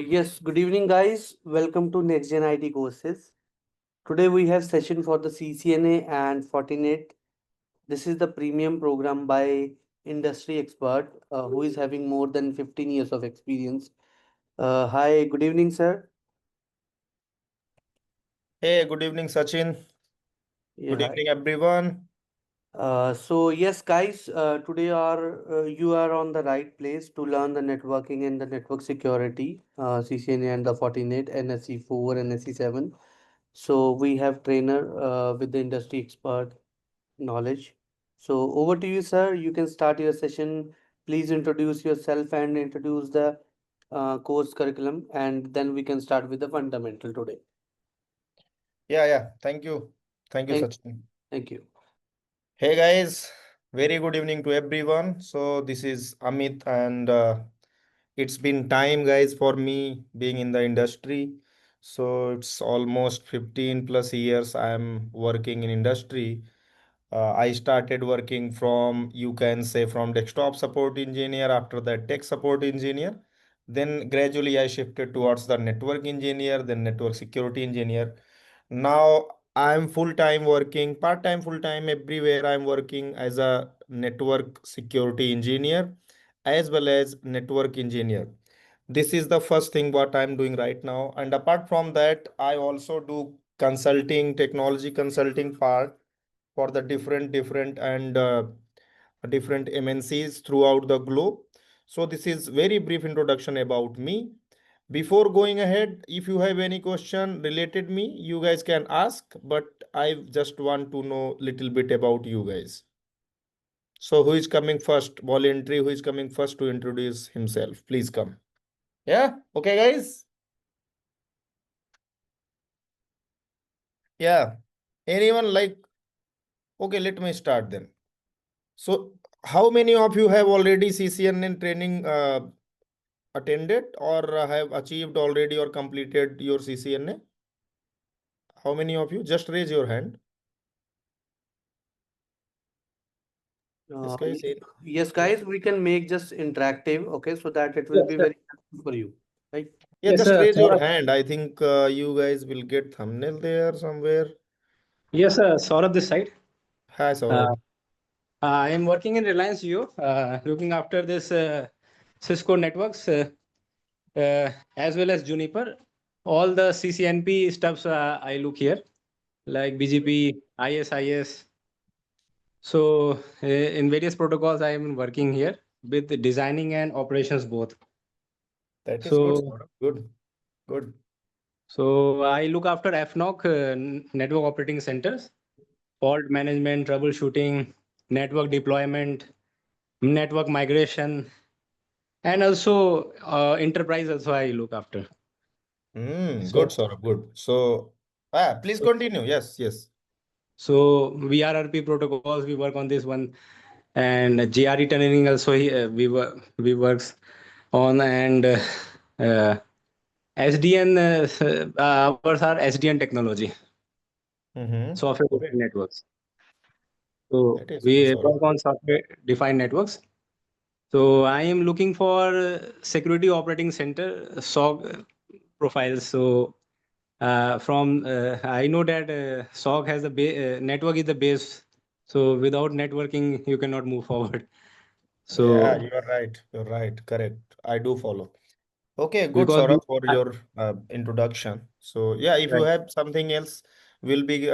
Yes, good evening, guys. Welcome to NextGen IT courses. Today we have session for the CCNA and Fortinet. This is the premium program by industry expert who is having more than 15 years of experience. Hi, good evening, sir. Hey, good evening, Sachin. Yeah, Good hi. evening, everyone. Yes, guys, today you are on the right place to learn the networking and the network security, CCNA and the Fortinet, NSE4 and NSE7. So we have trainer with the industry expert knowledge. So over to you, sir. You can start your session. Please introduce yourself and introduce the course curriculum, and then we can start with the fundamental today. Yeah. Thank you. Thank you, Thank, Sachin. thank you. Hey, guys. Very good evening to everyone. So, this is Amit, and it's been time, guys, for me being in the industry. So, it's almost 15 plus years I'm working in industry. I started working from, you can say, from desktop support engineer, after that tech support engineer. Then gradually I shifted towards the network engineer, then network security engineer. Now I'm full-time working, part-time, full-time, everywhere I'm working as a network security engineer as well as network engineer. This is the first thing what I'm doing right now. And apart from that, I also do consulting, technology consulting part for the different and different MNCs throughout the globe. So this is very brief introduction about me. Before going ahead, if you have any question related me, you guys can ask, but I just want to know little bit about you guys. So who is coming first? Voluntary, who is coming first to introduce himself? Please come. Yeah, okay, guys. Yeah. Anyone like, okay, let me start then. So how many of you have already CCNN training attended or have achieved already or completed your CCNA? How many of you? Just raise your hand. Yes, Uh, guys. yes, Yeah. guys, we can make just interactive, okay, so that it will Yes, be sir. very helpful for you, right? Yeah, Yes, just sir. raise your Saurabh. hand. I think you guys will get thumbnail there somewhere. Yes, sir. Saurabh this side. Hi, Uh, Saurabh. I am working in Reliance Jio, looking after this Cisco networks as well as Juniper. All the CCNP stuffs I look here, like BGP, ISIS. So in various protocols, I am working here with designing and operations both. That is good, So Saurabh. Good, good. so I look after FNOC, network operating centers, fault management, troubleshooting, network deployment, network migration, and also enterprise also I look after. Good, So Saurabh. Good. So, please continue. Yes, yes. so VRRP protocols we work on this one, and GRE tunneling also we works on, and SDN ours are SDN technology, software Okay. defined networks. So That is good, we Saurabh. work on software defined networks. So I am looking for security operating center SOC profiles. So from I know that SOC has the network is the base. So without networking, you cannot move forward. Yeah, So you are right. You're right. Correct. I do follow. Okay, good, because Saurabh, for your introduction. So, yeah, if you right. have something else, we'll be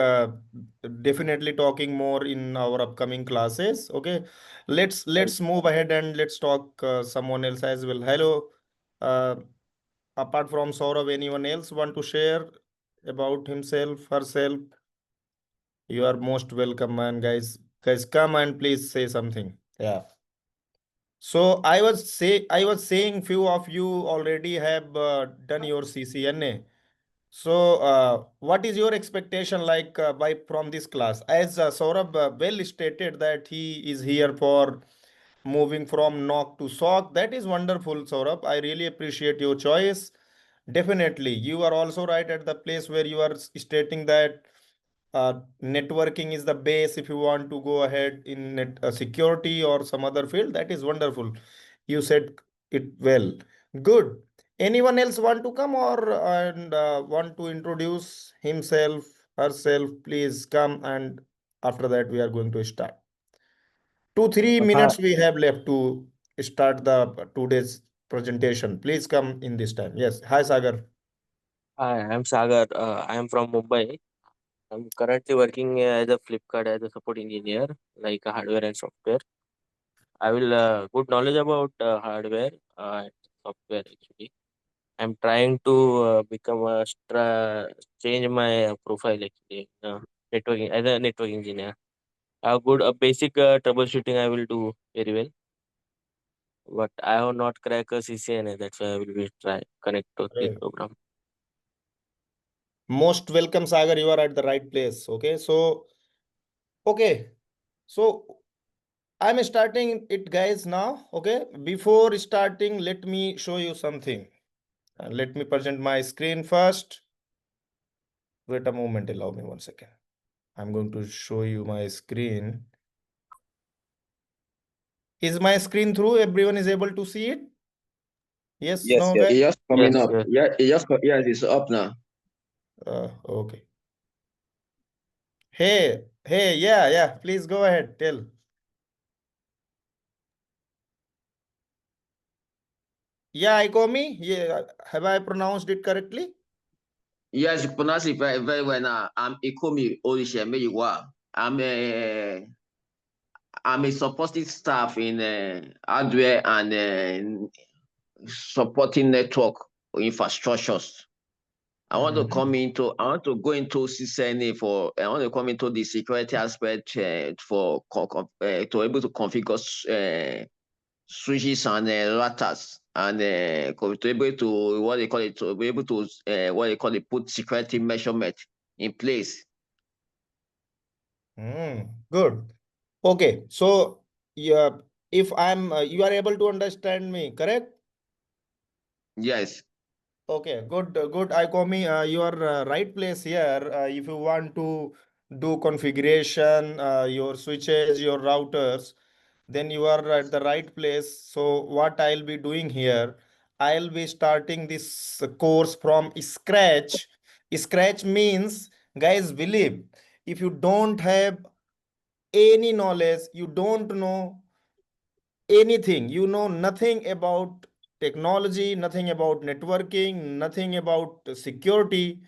definitely talking more in our upcoming classes. Okay, let's move ahead and let's talk someone else as well. Hello, uh, apart from Saurabh, anyone else want to share about himself, herself? You are most welcome, man, guys. Guys, come and please say something. Yeah. So I was saying few of you already have done your CCNA. So what is your expectation like by from this class? As Saurabh well stated that he is here for moving from NOC to SOC. That is wonderful, Saurabh. I really appreciate your choice. Definitely, you are also right at the place where you are stating that networking is the base if you want to go ahead in security or some other field. That is wonderful. You said it well. Good. Anyone else want to come or want to introduce himself, herself? Please come, and after that we are going to start. 2-3 Hi, minutes we have left to start the today's presentation. Please come in this time. Yes. Hi, Sagar. hi, I'm Sagar. I am from Mumbai. I'm currently working as a Flipkart as a support engineer, like hardware and software. I will good knowledge about hardware and software actually. I'm trying to become a change my profile actually. Networking as a network engineer. I have good basic troubleshooting. I will do very well, but I have not cracked a CCNA. That's why I will be try connect to this Great. program. Most welcome, Sagar. You are at the right place. Okay. Okay. So I'm starting it, guys, now. Okay. Before starting, let me show you something. Let me present my screen first. Wait a moment. Allow me 1 second. I'm going to show you my screen. Is my screen through? Everyone is able to see it? Yes, Yes, no, yes, guys? it's just coming Yes, up. yes. Yeah, yes, it's up now. Okay. Hey, yeah. Please go ahead. Tell. Yeah, Ikomi. Yeah, have I pronounced it correctly? Yes, you pronounce it very, very well now. I'm Ikomi Orishemeyiwa. I'm a supporting staff in hardware and supporting network infrastructures. I want to go into CCNA I want to come into the security aspect to able to configure switches and routers and to be able to what they call it to be able to what they call it put security measurement in place. Good. Okay. So, yeah, if you are able to understand me, correct? Yes. Okay, good. Ikomi, you are right place here. If you want to do configuration, your switches, your routers, then you are at the right place. So what I'll be doing here, I'll be starting this course from scratch. Scratch means, guys, believe, if you don't have any knowledge, you don't know anything, you know nothing about technology, nothing about networking, nothing about security,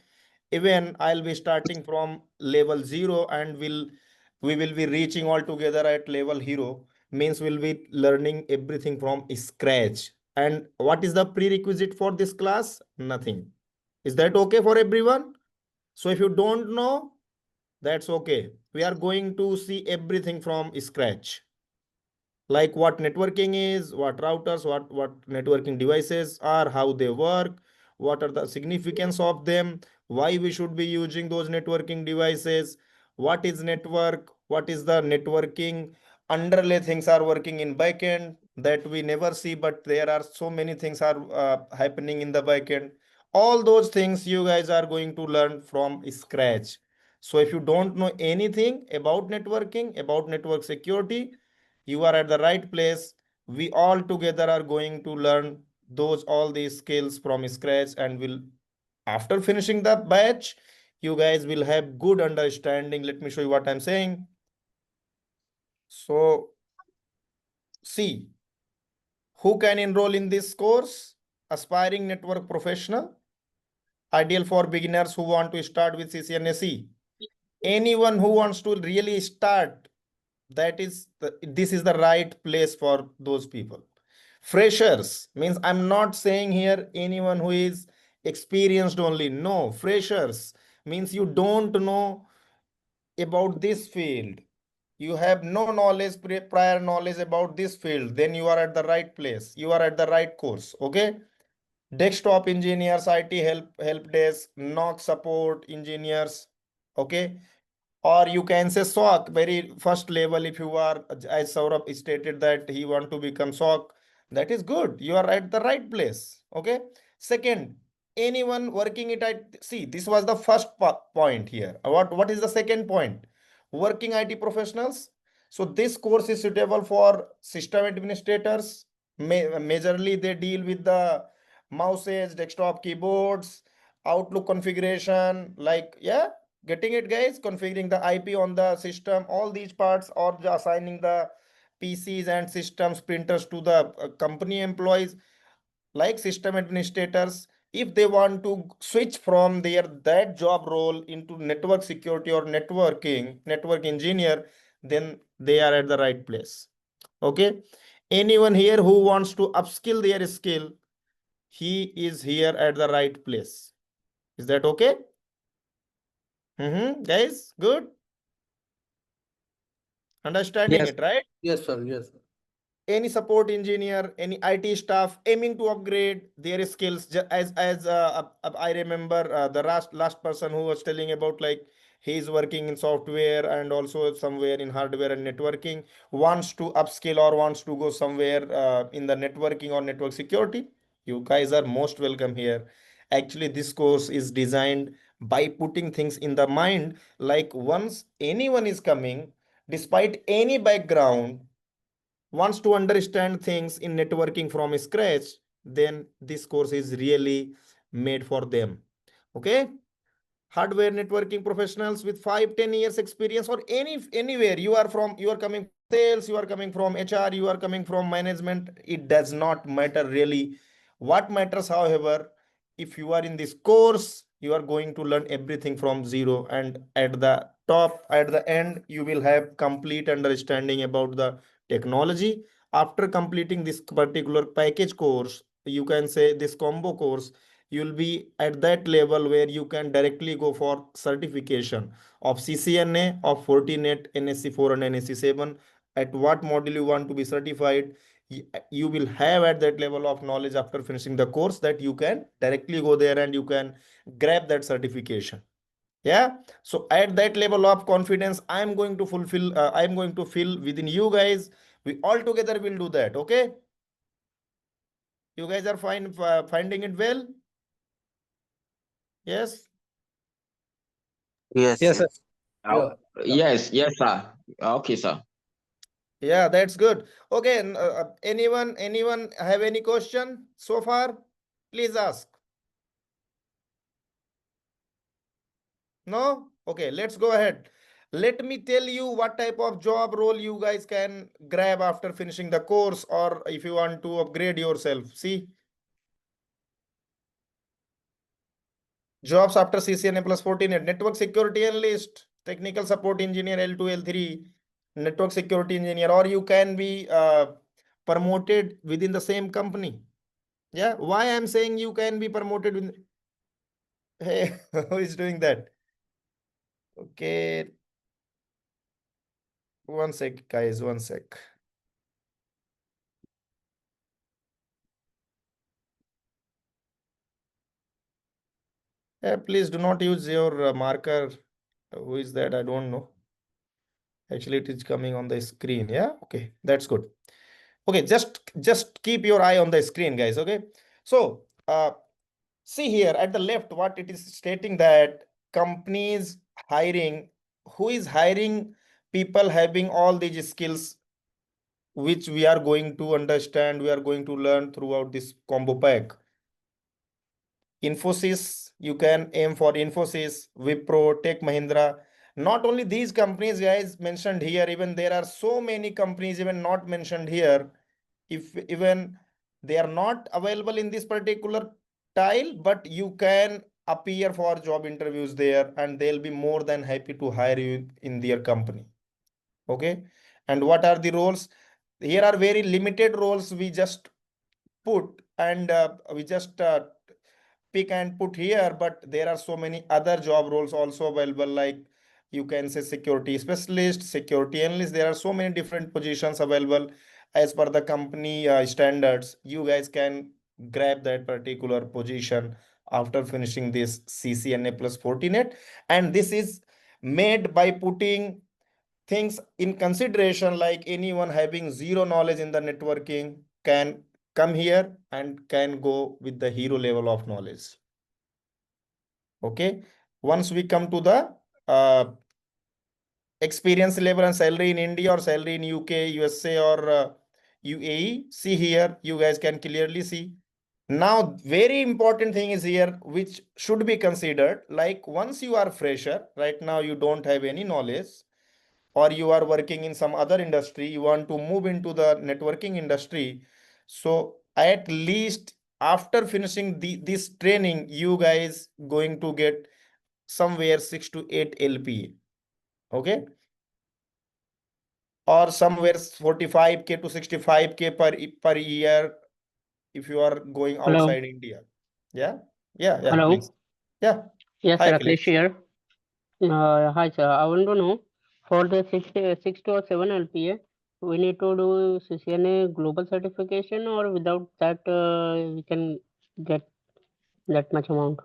even I'll be starting from level 0 and we will be reaching all together at level hero, means we'll be learning everything from scratch. And what is the prerequisite for this class? Nothing. Is that okay for everyone? So if you don't know, that's okay. We are going to see everything from scratch, like what networking is, what routers, what networking devices are, how they work, what are the significance of them, why we should be using those networking devices, what is network, what is the networking underlay things are working in backend that we never see, but there are so many things are happening in the backend. All those things you guys are going to learn from scratch. So if you don't know anything about networking, about network security, you are at the right place. We all together are going to learn those all these skills from scratch, and will after finishing the batch, you guys will have good understanding. Let me show you what I'm saying. So see, who can enroll in this course? Aspiring network professional, ideal for beginners who want to start with CCNA. Anyone who wants to really start, this is the right place for those people. Freshers means, I'm not saying here anyone who is experienced only. No, freshers means you don't know about this field, you have no knowledge, prior knowledge about this field, then you are at the right place, you are at the right course. Okay. Desktop engineers, IT help desk, NOC support engineers. Okay. Or you can say SOC, very first level. If you are, as Saurabh stated that he want to become SOC, that is good. You are at the right place. Okay. Second, anyone working it at, see, this was the first point here. What is the second point? Working IT professionals. So this course is suitable for system administrators. Majorly they deal with the mouses, desktop keyboards, Outlook configuration, like, yeah, getting it, guys? Configuring the IP on the system, all these parts, or assigning the PCs and systems, printers to the company employees, like system administrators. If they want to switch from that job role into network security or network engineer, then they are at the right place. Okay. Anyone here who wants to upskill their skill, he is here at the right place. Is that okay? Guys, good? Understanding Yes. it, right? Yes, sir. Yes, sir. Any support engineer, any IT staff aiming to upgrade their skills, I remember the last person who was telling about, like, he's working in software and also somewhere in hardware and networking, wants to upskill or wants to go somewhere in the networking or network security. You guys are most welcome here. Actually, this course is designed by putting things in the mind, like once anyone is coming, despite any background, wants to understand things in networking from scratch, then this course is really made for them. Okay. Hardware networking professionals with 5-10 years experience, or anywhere you are from, you are coming from sales, you are coming from HR, you are coming from management, it does not matter really. What matters, however, if you are in this course, you are going to learn everything from zero, and at the top, at the end, you will have complete understanding about the technology. After completing this particular package course, you can say this combo course, you'll be at that level where you can directly go for certification of CCNA, of Fortinet, NSC4 and NSC7. At what module you want to be certified, you will have at that level of knowledge after finishing the course, that you can directly go there and you can grab that certification. Yeah. So at that level of confidence, I'm going to fill within you guys. We all together will do that. Okay. You guys are finding it well? Yes. Yes, Yes, sir. yes. Yeah. Yes, sir. Okay, sir. Yeah, that's good. Okay, anyone have any question so far? Please ask. No? Okay, let's go ahead. Let me tell you what type of job role you guys can grab after finishing the course, or if you want to upgrade yourself. See, jobs after CCNA plus Fortinet: network security analyst, technical support engineer L2, L3, network security engineer, or you can be promoted within the same company. Yeah, why I'm saying you can be promoted with. Hey, who is doing that? Okay, one sec, guys, one sec. Please do not use your marker. Who is that? I don't know. Actually, it is coming on the screen. Yeah, okay, that's good. Okay, just keep your eye on the screen, guys. Okay, so see here at the left, what it is stating, that companies hiring, who is hiring people having all these skills, which we are going to understand, we are going to learn throughout this combo pack. Infosys, you can aim for Infosys, Wipro, Tech Mahindra. Not only these companies, guys, mentioned here, even there are so many companies even not mentioned here. If even they are not available in this particular tile, but you can appear for job interviews there, and they'll be more than happy to hire you in their company. Okay. And what are the roles? Here are very limited roles we just put, and we just pick and put here, but there are so many other job roles also available, like you can say security specialist, security analyst. There are so many different positions available as per the company standards. You guys can grab that particular position after finishing this CCNA plus Fortinet, and this is made by putting things in consideration, like anyone having zero knowledge in the networking can come here and can go with the hero level of knowledge. Okay. Once we come to the experience level and salary in India or salary in UK, USA, or UAE, see here, you guys can clearly see Now, very important thing is here, which should be considered. Like once you are fresher, right now you don't have any knowledge, or you are working in some other industry, you want to move into the networking industry. So at least after finishing this training, you guys going to get somewhere 6 to 8 LPA, okay? Or somewhere 45K to 65K per year if you are going Hello. outside India. Yeah, yeah, Hello. please. Yeah. Yes, Hi, sir. Akhilesh Akhilesh. here. Hi, sir. I want to know for the 6 to 7 LPA, we need to do CCNA global certification, or without that, we can get that much amount.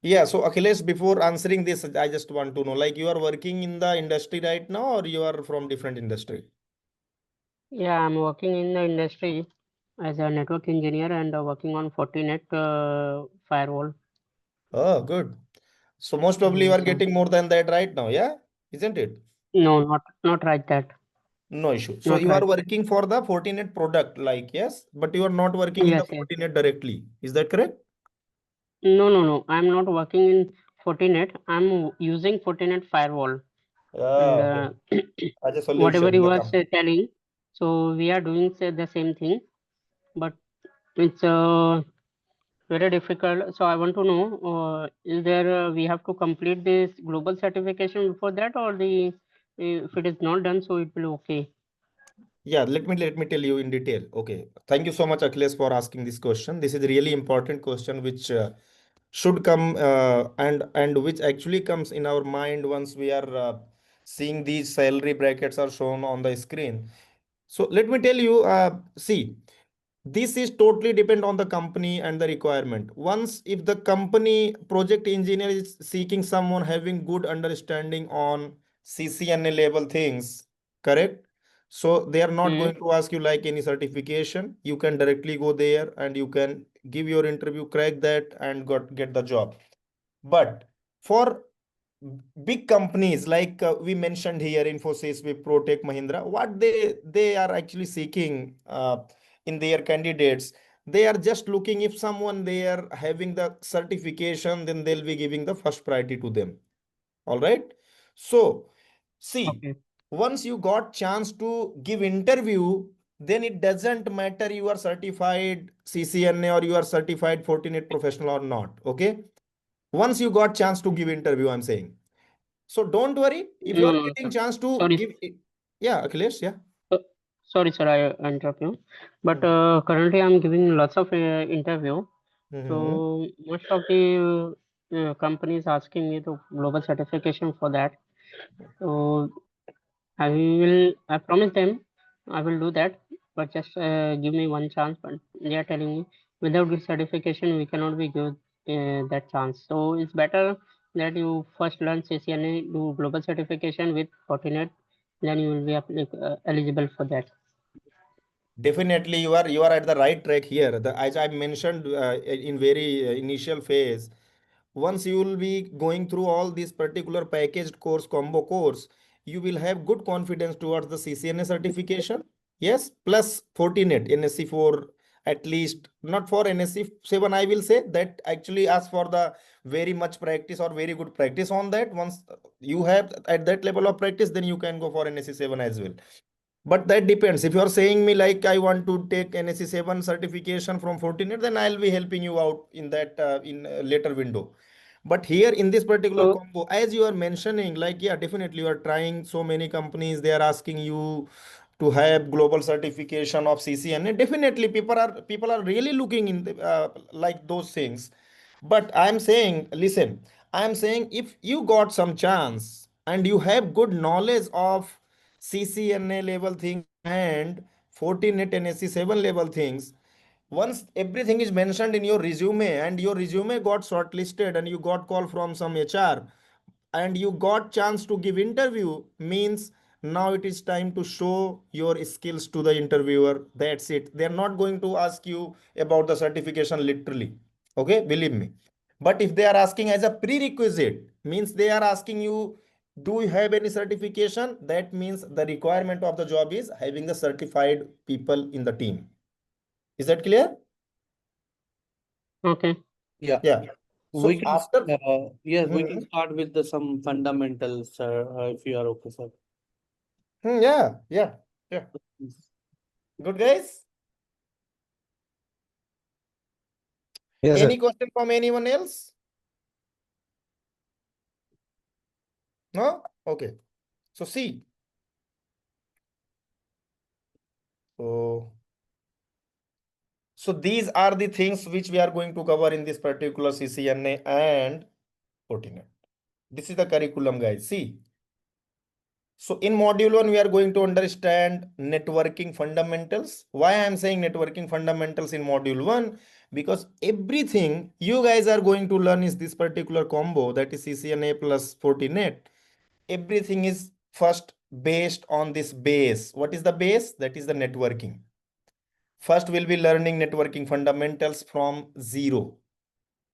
Yeah, so Akhilesh, before answering this, I just want to know, like you are working in the industry right now, or you are from different industry? Yeah, I'm working in the industry as a network engineer and working on Fortinet firewall. Oh, good. So most probably you Yes, are sir. getting more than that right now, yeah? Isn't it? No, not right that. No issue. So Not you are right. working for the Fortinet product, like yes, but you are not working in the Yes, yes. Fortinet directly. Is that correct? No. I'm not working in Fortinet. I'm using Fortinet firewall. And Ah, okay. As a whatever solution, you the were company. telling, so we are doing the same thing, but it's very difficult. So I want to know, is there we have to complete this global certification before that, or the if it is not done, so it will okay. Yeah, let me tell you in detail. Okay. Thank you so much, Akhilesh, for asking this question. This is a really important question which should come and which actually comes in our mind once we are seeing these salary brackets are shown on the screen. So let me tell you, see, this is totally depend on the company and the requirement. Once if the company project engineer is seeking someone having good understanding on CCNA level things, correct? So they are not Hmm. going to ask you like any certification. You can directly go there and you can give your interview, crack that, and get the job. But for big companies like we mentioned here, Infosys, Wipro, Tech Mahindra, what they are actually seeking in their candidates, they are just looking if someone they are having the certification, then they'll be giving the first priority to them. All right. So see, Okay. once you got chance to give interview, then it doesn't matter you are certified CCNA or you are certified Fortinet professional or not. Okay. Once you got chance to give interview, I'm saying. So don't worry if you No, are no, getting sir. chance to Sorry, give it. Yeah, Akhilesh, yeah. uh, sorry, sir. I interrupt you, but Hmm. currently I'm giving lots of interview. Mm-hmm. So most of the companies asking me to global certification for that. So I promise them I will do that, but just give me one chance. But they are telling me without this certification, we cannot be good that chance. So it's better that you first learn CCNA, do global certification with Fortinet, then you will be eligible for that. Definitely, you are at the right track here. As I mentioned in very initial phase, once you will be going through all these particular packaged course, combo course, you will have good confidence towards the CCNA certification. Yes, plus Fortinet NSC4, at least not for NSC7. I will say that actually ask for the very much practice or very good practice on that. Once you have at that level of practice, then you can go for NSC7 as well. But that depends. If you are saying me like I want to take NSC7 certification from Fortinet, then I'll be helping you out in that in a later window. But here in this particular So combo, as you are mentioning, like yeah, definitely you are trying so many companies, they are asking you to have global certification of CCNA. Definitely, people are really looking in the, like those things. But I'm saying, listen, I'm saying if you got some chance and you have good knowledge of CCNA level things and Fortinet NSC7 level things, once everything is mentioned in your resume and your resume got shortlisted and you got call from some HR and you got chance to give interview, means now it is time to show your skills to the interviewer. That's it. They're not going to ask you about the certification literally. Okay, believe me. But if they are asking as a prerequisite, means they are asking you, do you have any certification? That means the requirement of the job is having the certified people in the team. Is that clear? Okay. Yeah. Yeah. So We can, after yes, we can Hmm, start with some fundamentals, sir, if you are okay, sir. yeah, yeah. Good guys. Yes, Any question from anyone else? No? Okay. So see. So, so these are the things which we are going to cover in this particular CCNA and Fortinet. This is the curriculum, guys. See. So in module 1, we are going to understand networking fundamentals. Why I am saying networking fundamentals in module 1? Because everything you guys are going to learn is this particular combo, that is CCNA plus Fortinet. Everything is first based on this base. What is the base? That is the networking. First, we'll be learning networking fundamentals from zero.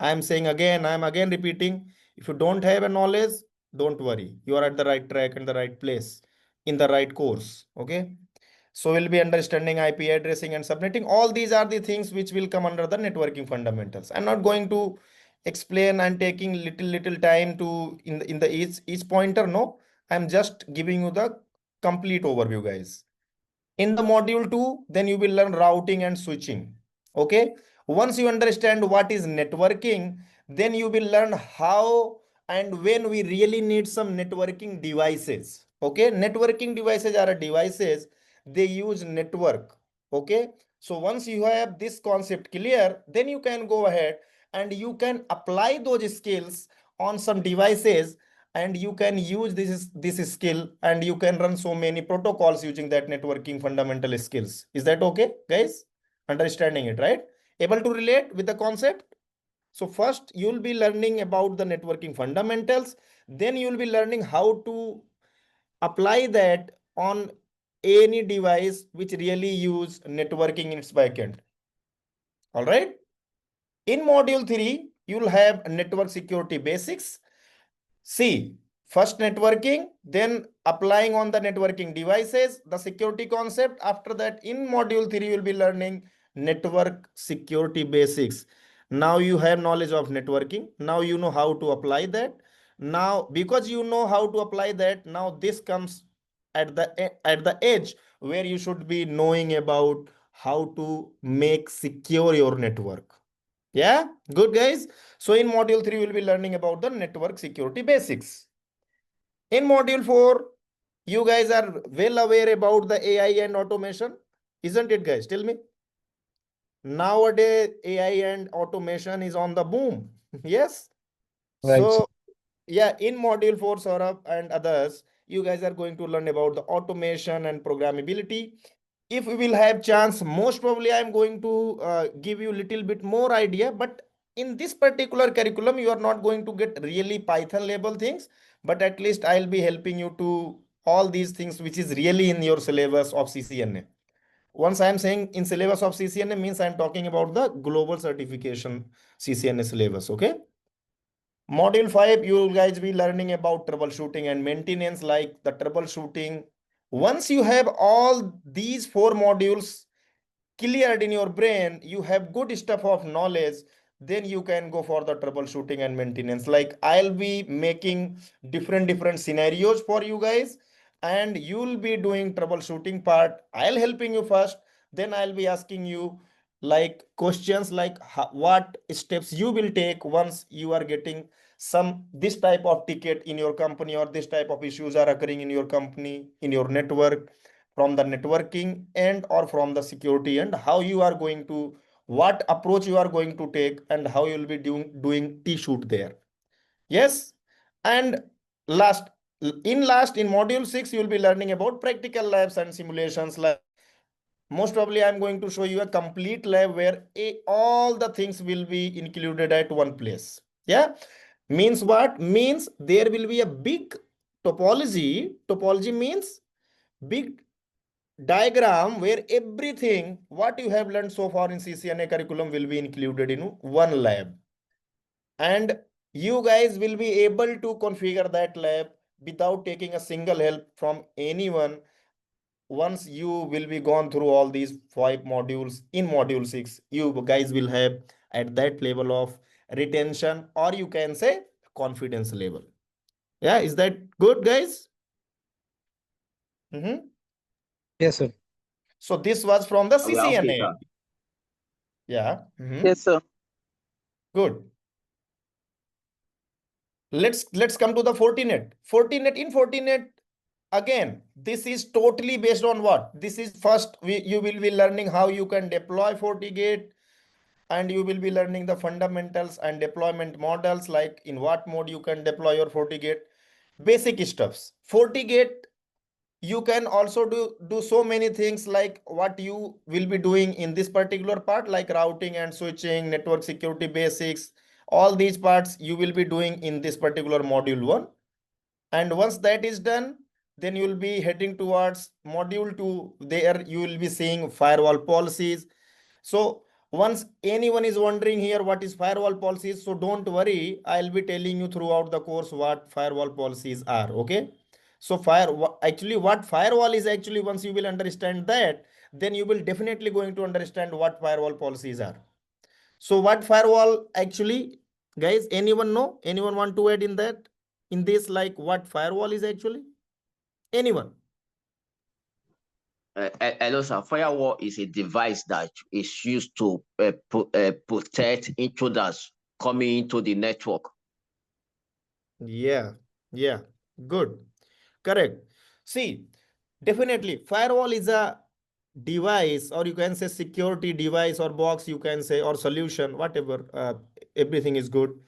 I'm saying again, I'm again repeating, if you don't have a knowledge, don't worry. You are at the right track and the right place in the right course. Okay. So we'll be understanding IP addressing and subnetting. All these are the things which will come under the networking fundamentals. I'm not going to explain and taking little time to in the each pointer. No, I'm just giving you the complete overview, guys. In the module 2, then you will learn routing and switching. Okay. Once you understand what is networking, then you will learn how and when we really need some networking devices. Okay. Networking devices are devices, they use network. Okay. So once you have this concept clear, then you can go ahead and you can apply those skills on some devices, and you can use this skill, and you can run so many protocols using that networking fundamental skills. Is that okay, guys? Understanding it, right? Able to relate with the concept? So first you'll be learning about the networking fundamentals, then you'll be learning how to apply that on any device which really use networking in its backend. All right. In module 3, you'll have network security basics. See, first networking, then applying on the networking devices, the security concept. After that, in module 3, you will be learning network security basics. Now you have knowledge of networking. Now you know how to apply that. Now, because you know how to apply that, now this comes at the edge where you should be knowing about how to make secure your network. Yeah, good guys. So in module 3, we'll be learning about the network security basics. In module 4, you guys are well aware about the AI and automation, isn't it, guys? Tell me. Nowadays, AI and automation is on the boom. Yes. right. So yeah, in module 4, Saurabh and others, you guys are going to learn about the automation and programmability. If we will have chance, most probably I'm going to give you a little bit more idea, but in this particular curriculum, you are not going to get really Python level things, but at least I'll be helping you to all these things, which is really in your syllabus of CCNA. Once I'm saying in syllabus of CCNA means I'm talking about the global certification CCNA syllabus. Okay. Module 5, you guys be learning about troubleshooting and maintenance, like the troubleshooting. Once you have all these 4 modules cleared in your brain, you have good stuff of knowledge, then you can go for the troubleshooting and maintenance. Like I'll be making different scenarios for you guys, and you'll be doing troubleshooting part. I'll helping you first, then I'll be asking you like questions like what steps you will take once you are getting some this type of ticket in your company, or this type of issues are occurring in your company, in your network, from the networking end or from the security end, how you are going to, what approach you are going to take, and how you will be doing T-shoot there. Yes. And last in module 6, you will be learning about practical labs and simulations. Like most probably I'm going to show you a complete lab where all the things will be included at one place. Yeah. Means what? Means there will be a big topology means big diagram where everything what you have learned so far in CCNA curriculum will be included in one lab, and you guys will be able to configure that lab without taking a single help from anyone. Once you will be gone through all these 5 modules, in module 6 you guys will have at that level of retention, or you can say confidence level. Yeah, is that good, guys? Yes, sir. So this was from the We are okay, CCNA. sir. Yeah. Yes, sir. Good. Let's come to the Fortinet. Fortinet, again, this is totally based on what? This is first you will be learning how you can deploy FortiGate, and you will be learning the fundamentals and deployment models, like in what mode you can deploy your FortiGate. Basic stuffs. FortiGate, you can also do so many things, like what you will be doing in this particular part, like routing and switching, network security basics. All these parts you will be doing in this particular module 1. And once that is done, then you will be heading towards module 2. There you will be seeing firewall policies. So once anyone is wondering here what is firewall policies, so don't worry, I'll be telling you throughout the course what firewall policies are. Okay. So actually what firewall is, actually once you will understand that, then you will definitely going to understand what firewall policies are. So what firewall actually, guys, anyone know? Anyone want to add in that? In this, like what firewall is actually? Anyone? Hello, sir. Firewall is a device that is used to protect intruders coming into the network. Yeah, good, correct. See, definitely firewall is a device, or you can say security device or box, you can say, or solution, whatever, everything is good,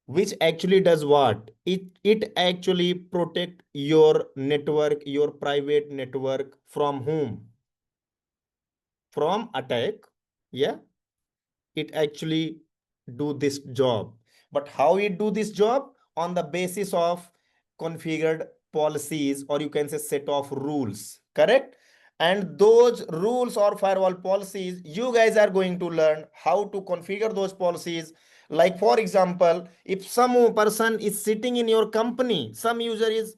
which actually does what? It actually protect your network, your private network, from whom? From attack. Yeah, it actually do this job. But how it do this job? On the basis of configured policies, or you can say set of rules, correct? And those rules or firewall policies, you guys are going to learn how to configure those policies. Like for example, if some person is sitting in your company, some user is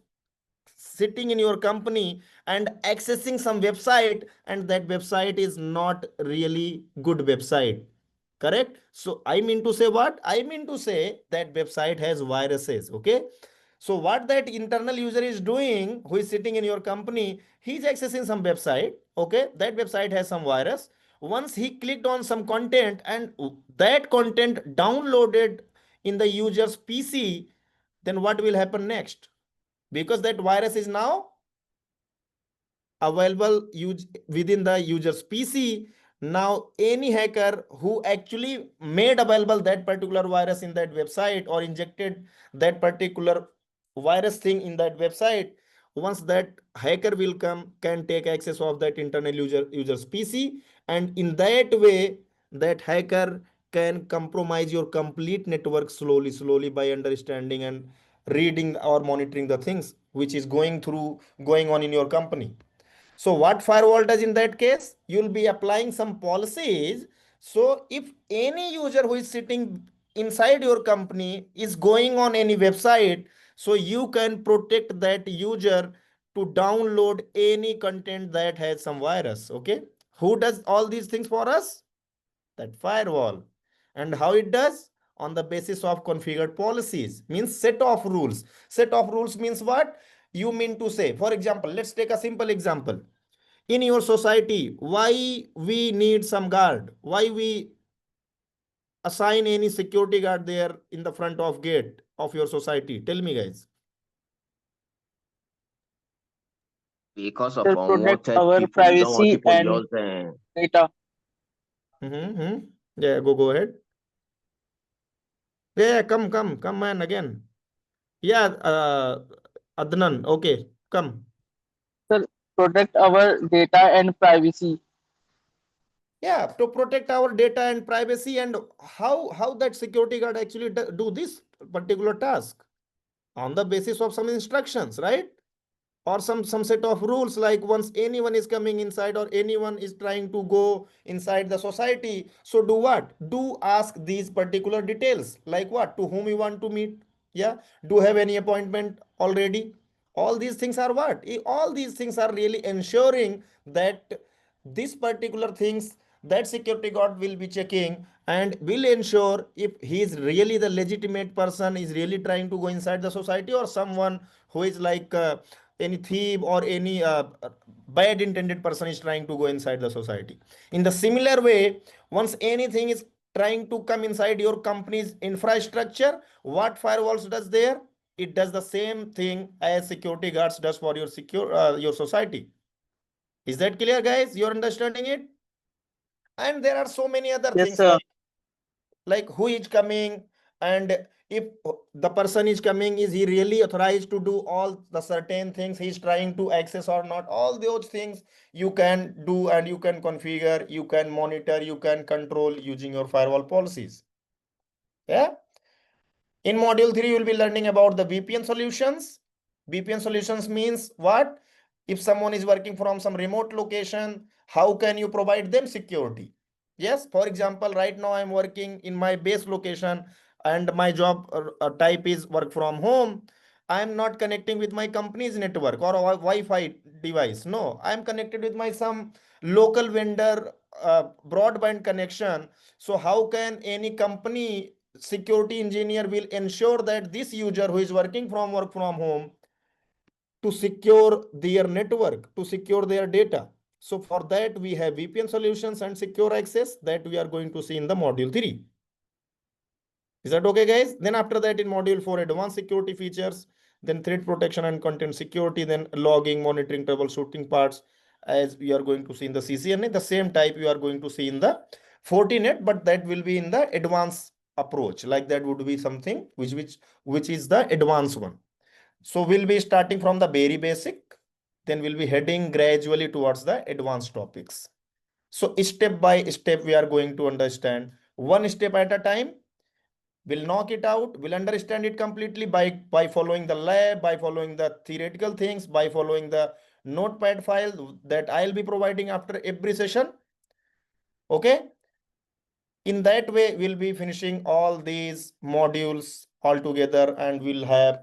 sitting in your company and accessing some website, and that website is not really good website, correct? So I mean to say what? I mean to say that website has viruses. Okay. So what that internal user is doing, who is sitting in your company, he's accessing some website. Okay. That website has some virus. Once he clicked on some content, and that content downloaded in the user's PC, then what will happen next? Because that virus is now available within the user's PC. Now any hacker who actually made available that particular virus in that website, or injected that particular virus thing in that website, once that hacker will come, can take access of that internal user's PC, and in that way that hacker can compromise your complete network slowly by understanding and reading or monitoring the things which is going on in your company. So what firewall does in that case? You'll be applying some policies. So if any user who is sitting inside your company is going on any website, so you can protect that user to download any content that has some virus. Okay. Who does all these things for us? That firewall. And how it does? On the basis of configured policies, means set of rules. Set of rules means what? You mean to say, for example, let's take a simple example. In your society, why we need some guard? Why we assign any security guard there in the front of gate of your society? Tell me, guys. Because of To protect unwanted our people, you don't want privacy people and just data. Yeah, go ahead. Yeah, come, man, again. Yeah, Adnan, okay, come. Sir, protect our data and privacy. Yeah, to protect our data and privacy. And how that security guard actually do this particular task? On the basis of some instructions, right? Or some set of rules, like once anyone is coming inside, or anyone is trying to go inside the society, so do what? Do ask these particular details, like what? To whom you want to meet? Yeah, do have any appointment already? All these things are what? All these things are really ensuring that this particular things that security guard will be checking and will ensure if he is really the legitimate person, is really trying to go inside the society, or someone who is like any thief or any bad intended person is trying to go inside the society. In the similar way, once anything is trying to come inside your company's infrastructure, what firewalls does there? It does the same thing as security guards does for your society. Is that clear, guys? You're understanding it? And there are so many other Yes, things sir. like who is coming, and if the person is coming, is he really authorized to do all the certain things he's trying to access or not? All those things you can do, and you can configure, you can monitor, you can control using your firewall policies. Yeah. In module 3, you will be learning about the VPN solutions. VPN solutions means what? If someone is working from some remote location, how can you provide them security? Yes, for example, right now I'm working in my base location and my job type is work from home. I'm not connecting with my company's network or a Wi-Fi device. No, I'm connected with my some local vendor broadband connection. So how can any company security engineer will ensure that this user who is work from home to secure their network, to secure their data? So for that, we have VPN solutions and secure access that we are going to see in the module 3. Is that okay, guys? Then after that, in module 4, advanced security features, then threat protection and content security, then logging, monitoring, troubleshooting parts, as we are going to see in the CCNA. The same type you are going to see in the Fortinet, but that will be in the advanced approach. Like that would be something which is the advanced one. So we'll be starting from the very basic, then we'll be heading gradually towards the advanced topics. So step by step, we are going to understand one step at a time. We'll knock it out. We'll understand it completely by following the lab, by following the theoretical things, by following the notepad file that I'll be providing after every session. Okay. In that way, we'll be finishing all these modules all together, and we'll have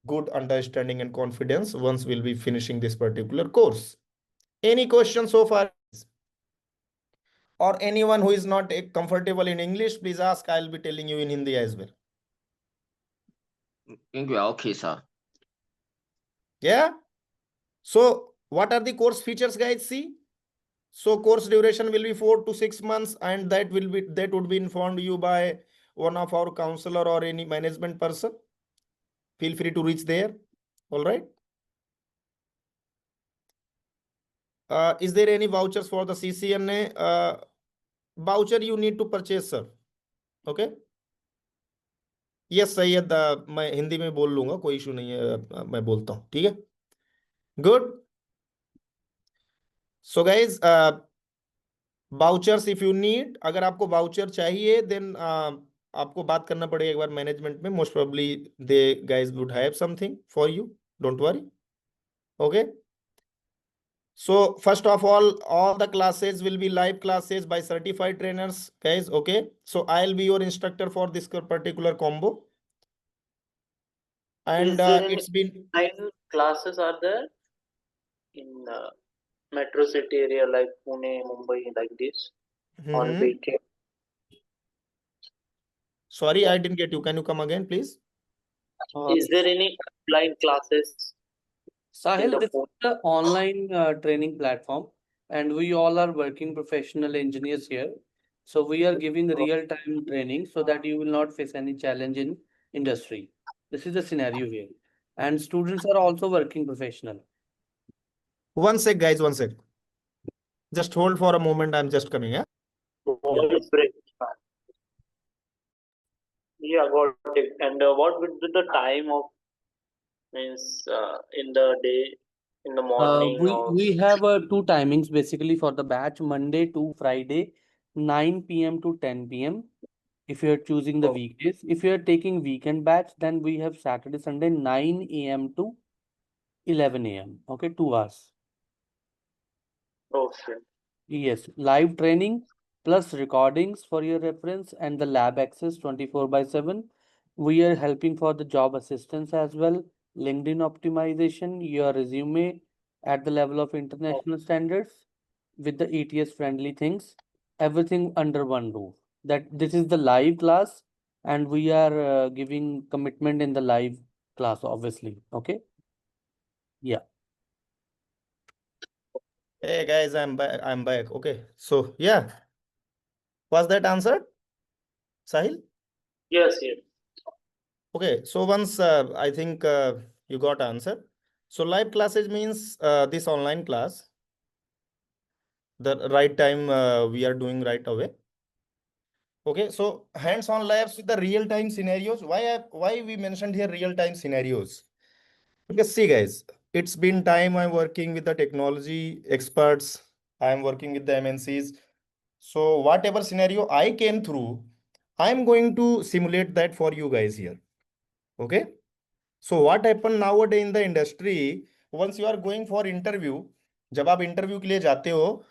good understanding and confidence once we'll be finishing this particular course. Any questions so far? Or anyone who is not comfortable in English, please ask. I'll be telling you in Hindi as well. I think we are okay, sir. Yeah. So what are the course features, guys? See. So course duration will be 4 to 6 months, and that would be informed you by one of our counselor or any management person. Feel free to reach there. All right. Is there any vouchers for the CCNA? Voucher you need to purchase, sir. Okay. Yes, Syed, मैं हिंदी में बोल लूंगा, कोई issue नहीं है, मैं बोलता हूँ, ठीक है. Good. So guys, vouchers if you need, अगर आपको वाउचर चाहिए देन आपको बात करना पड़ेगा एक बार मैनेजमेंट में. Most probably they guys would have something for you, don't worry. Okay. So first of all the classes will be live classes by certified trainers, guys. Okay, so I'll be your instructor for this particular combo, and it's been nine classes are there in metro city area like Pune, Mumbai, like this on weekend. Sorry, I didn't get you. Can you come again, please? Is there any online classes? Sahil, the this is the online training platform, and we all are working professional engineers here. So we are giving real-time training so that you will not face any challenge in industry. This is the scenario here. And students are also working professional. One sec, guys, one sec. Just hold for a moment. I'm just coming. Yeah. Voice break. Yeah, got it. And what would be the time of means in the day, in the morning or We have two timings basically for the batch, Monday to Friday, 9 p.m. to 10 p.m. If you are choosing the weekdays. If you are taking weekend batch, then we have Saturday, Sunday, 9 a.m. to 11 a.m. Okay, 2 hours. okay. Yes, live training plus recordings for your reference and the lab access 24/7. We are helping for the job assistance as well. LinkedIn optimization, your resume at the level of international standards with the ETS friendly things. everything under one roof. That this is the live class, and we are giving commitment in the live class, obviously. Okay. Yeah. Hey guys, I'm back. I'm back. Okay. So yeah, was that answered, Sahil? Yes, yes. Okay. So once I think you got answer. So live classes means this online class. The right time we are doing right away. Okay. So hands-on labs with the real-time scenarios. Why we mentioned here real-time scenarios? Because see guys, it's been time I'm working with the technology experts. I'm working with the MNCs. So whatever scenario I came through, I'm going to simulate that for you guys here. Okay. So what happened nowadays in the industry, once you are going for interview, जब आप interview के लिए जाते हो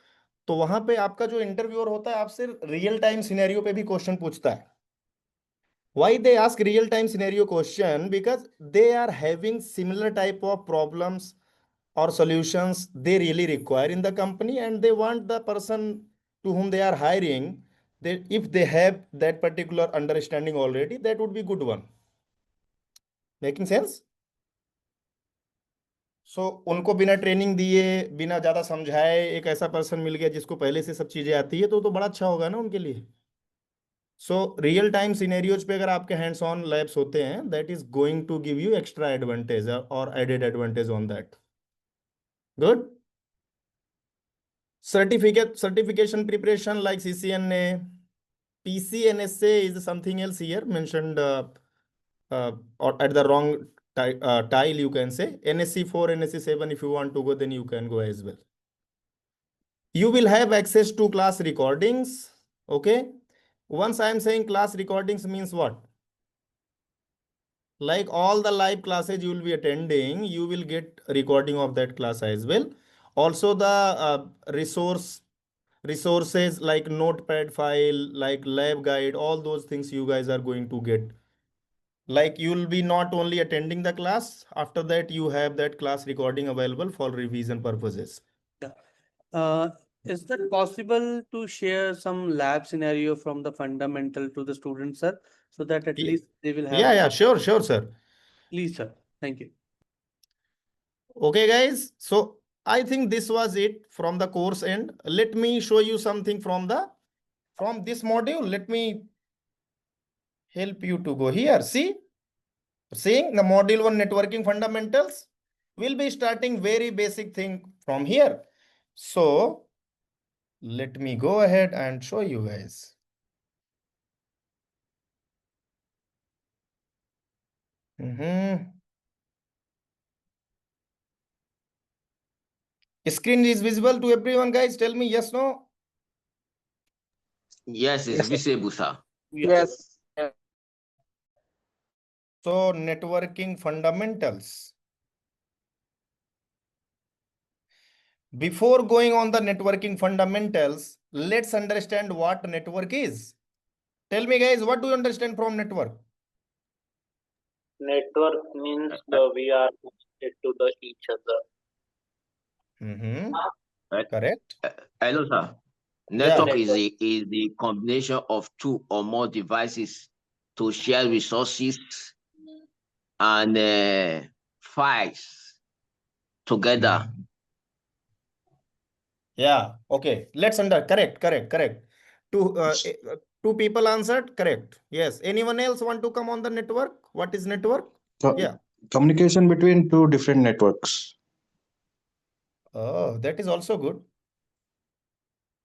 तो वहां पे आपका जो इंटरव्यूअर होता है आपसे रियल टाइम सिनेरियो पे भी क्वेश्चन पूछता है. Why they ask real time scenario question? Because they are having similar type of problems or solutions they really require in the company, and they want the person to whom they are hiring, they, if they have that particular understanding already, that would be good one. Making sense? So उनको बिना training दिए बिना ज्यादा समझाए एक ऐसा person मिल गया जिसको पहले से सब चीजें आती है तो बड़ा अच्छा होगा ना उनके लिए. सो रियल टाइम सिनेरियोज पे अगर आपके हैंड्स ऑन लैब्स होते हैं that is going to give you extra advantage और added advantage on that. Good. Certification preparation like CCNA, PCNSA is something else here mentioned or at the wrong tile you can say. NSC4, NSC7 if you want to go then you can go as well. You will have access to class recordings. Okay. Once I am saying class recordings means what? Like all the live classes you will be attending, you will get recording of that class as well. Also the resources like notepad file, like lab guide, all those things you guys are going to get. Like you will be not only attending the class, after that you have that class recording available for revision purposes. Is that possible to share some lab scenario from the fundamental to the students, sir, so that at least they will have? Yeah, sure, sir. Please, sir. Thank you. Okay, guys. So I think this was it from the course end. Let me show you something from this module. Let me help you to go here. Seeing the module 1 networking fundamentals. We'll be starting very basic thing from here. So let me go ahead and show you guys. Screen is visible to everyone, guys. Tell me yes, no? Yes, it's visible, sir. Yes. So networking fundamentals. Before going on the networking fundamentals, let's understand what network is. Tell me, guys, what do you understand from network? Network means we are connected to each other. Correct. Hello, sir. Network is the combination of two or more devices to share resources and files together. Yeah. Okay. Let's correct. Two people answered correct. Yes. Anyone else want to come on the network? What is network? Yeah. Communication between two different networks. Oh, that is also good.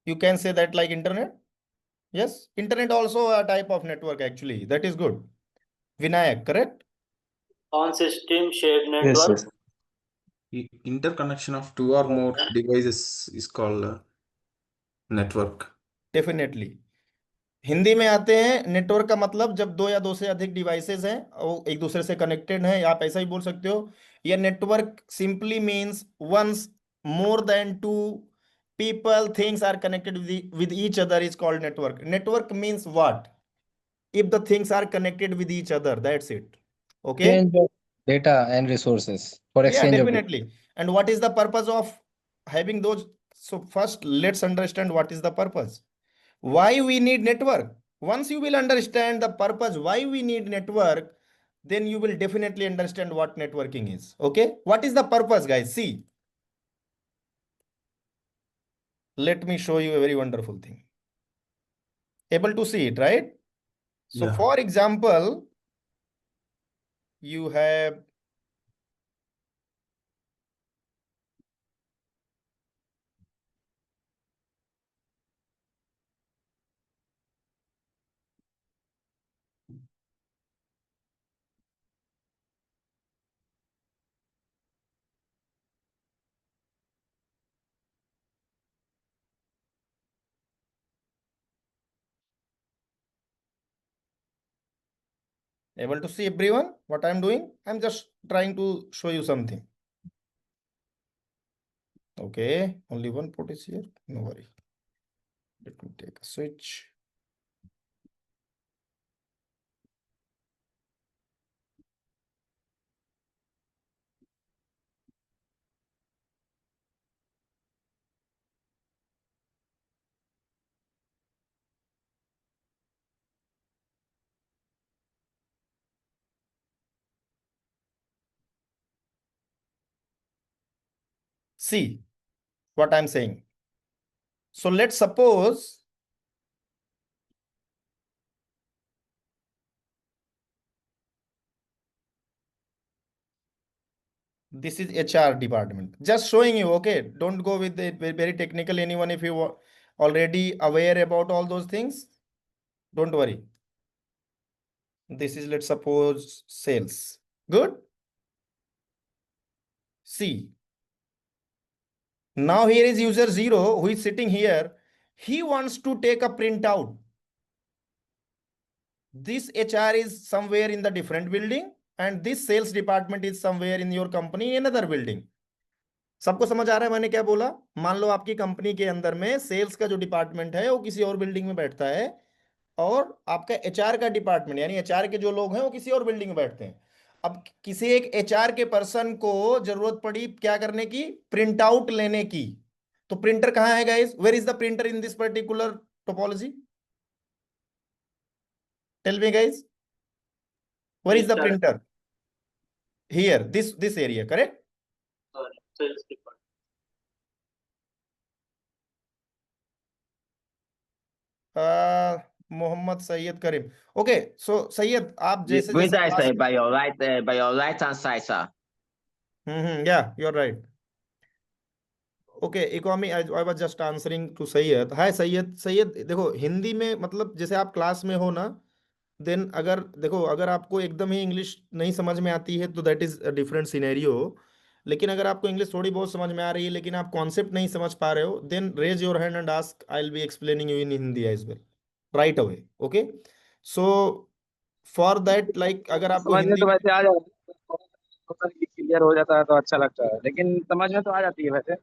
You can say that like internet. Yes. Internet also a type of network actually. That is good. Vinayak, correct? On system shared network. Yes. Interconnection of two or more devices is called network. Definitely. Hindi में आते हैं network का मतलब जब दो या दो से अधिक डिवाइसेस हैं वो एक दूसरे से कनेक्टेड हैं, आप ऐसा ही बोल सकते हो. या network simply means once more than two people things are connected with each other is called network. Network means what? If the things are connected with each other, that's it. Okay. Exchange of data and resources for exchange Yeah, of data. definitely. And what is the purpose of having those? So first let's understand what is the purpose. Why we need network? Once you will understand the purpose why we need network, then you will definitely understand what networking is. Okay, what is the purpose, guys? See, let me show you a very wonderful thing. Able to see it, right? So Yeah. for example, you have able to see everyone what I'm doing. I'm just trying to show you something. Okay, only one port is here. No worry. Let me take a switch. See what I'm saying. So let's suppose this is HR department. Just showing you, okay? Don't go with it very technical. Anyone, if you are already aware about all those things, don't worry. This is, let's suppose, sales. Good. See, now here is user 0 who is sitting here. He wants to take a printout. This HR is somewhere in the different building and this sales department is somewhere in your company in another building. सबको समझ आ रहा है मैंने क्या बोला? मान लो आपकी company के अंदर में सेल्स का जो डिपार्टमेंट है वो किसी और बिल्डिंग में बैठता है और आपका एचआर का डिपार्टमेंट यानी एचआर के जो लोग हैं वो किसी और बिल्डिंग में बैठते हैं. अब किसी एक एचआर के पर्सन को जरूरत पड़ी क्या करने की? प्रिंट आउट लेने की. तो प्रिंटर कहाँ है guys? Where is the printer in this particular topology? Tell me guys, where is the HR. Printer? Here, this area, correct? Sales department. Mohammed Syed Karim. Okay, so Syed आप The जैसे printer is class. by your right hand side, sir. Yeah, you're right. Okay, economy I was just answering to Syed. Hi Syed. Syed देखो हिंदी में मतलब जैसे आप class में हो ना, देन अगर देखो अगर आपको एकदम ही इंग्लिश नहीं समझ में आती है तो that is a different scenario. लेकिन अगर आपको इंग्लिश थोड़ी बहुत समझ में आ रही है लेकिन आप कॉन्सेप्ट नहीं समझ पा रहे हो, then raise your hand and ask. I will be explaining you in Hindi as well right away. Okay, so for that like अगर आपको समझ में हिंदी तो वैसे आ जाता है, क्लियर हो जाता है तो अच्छा लगता है, लेकिन समझ में तो आ जाती है वैसे.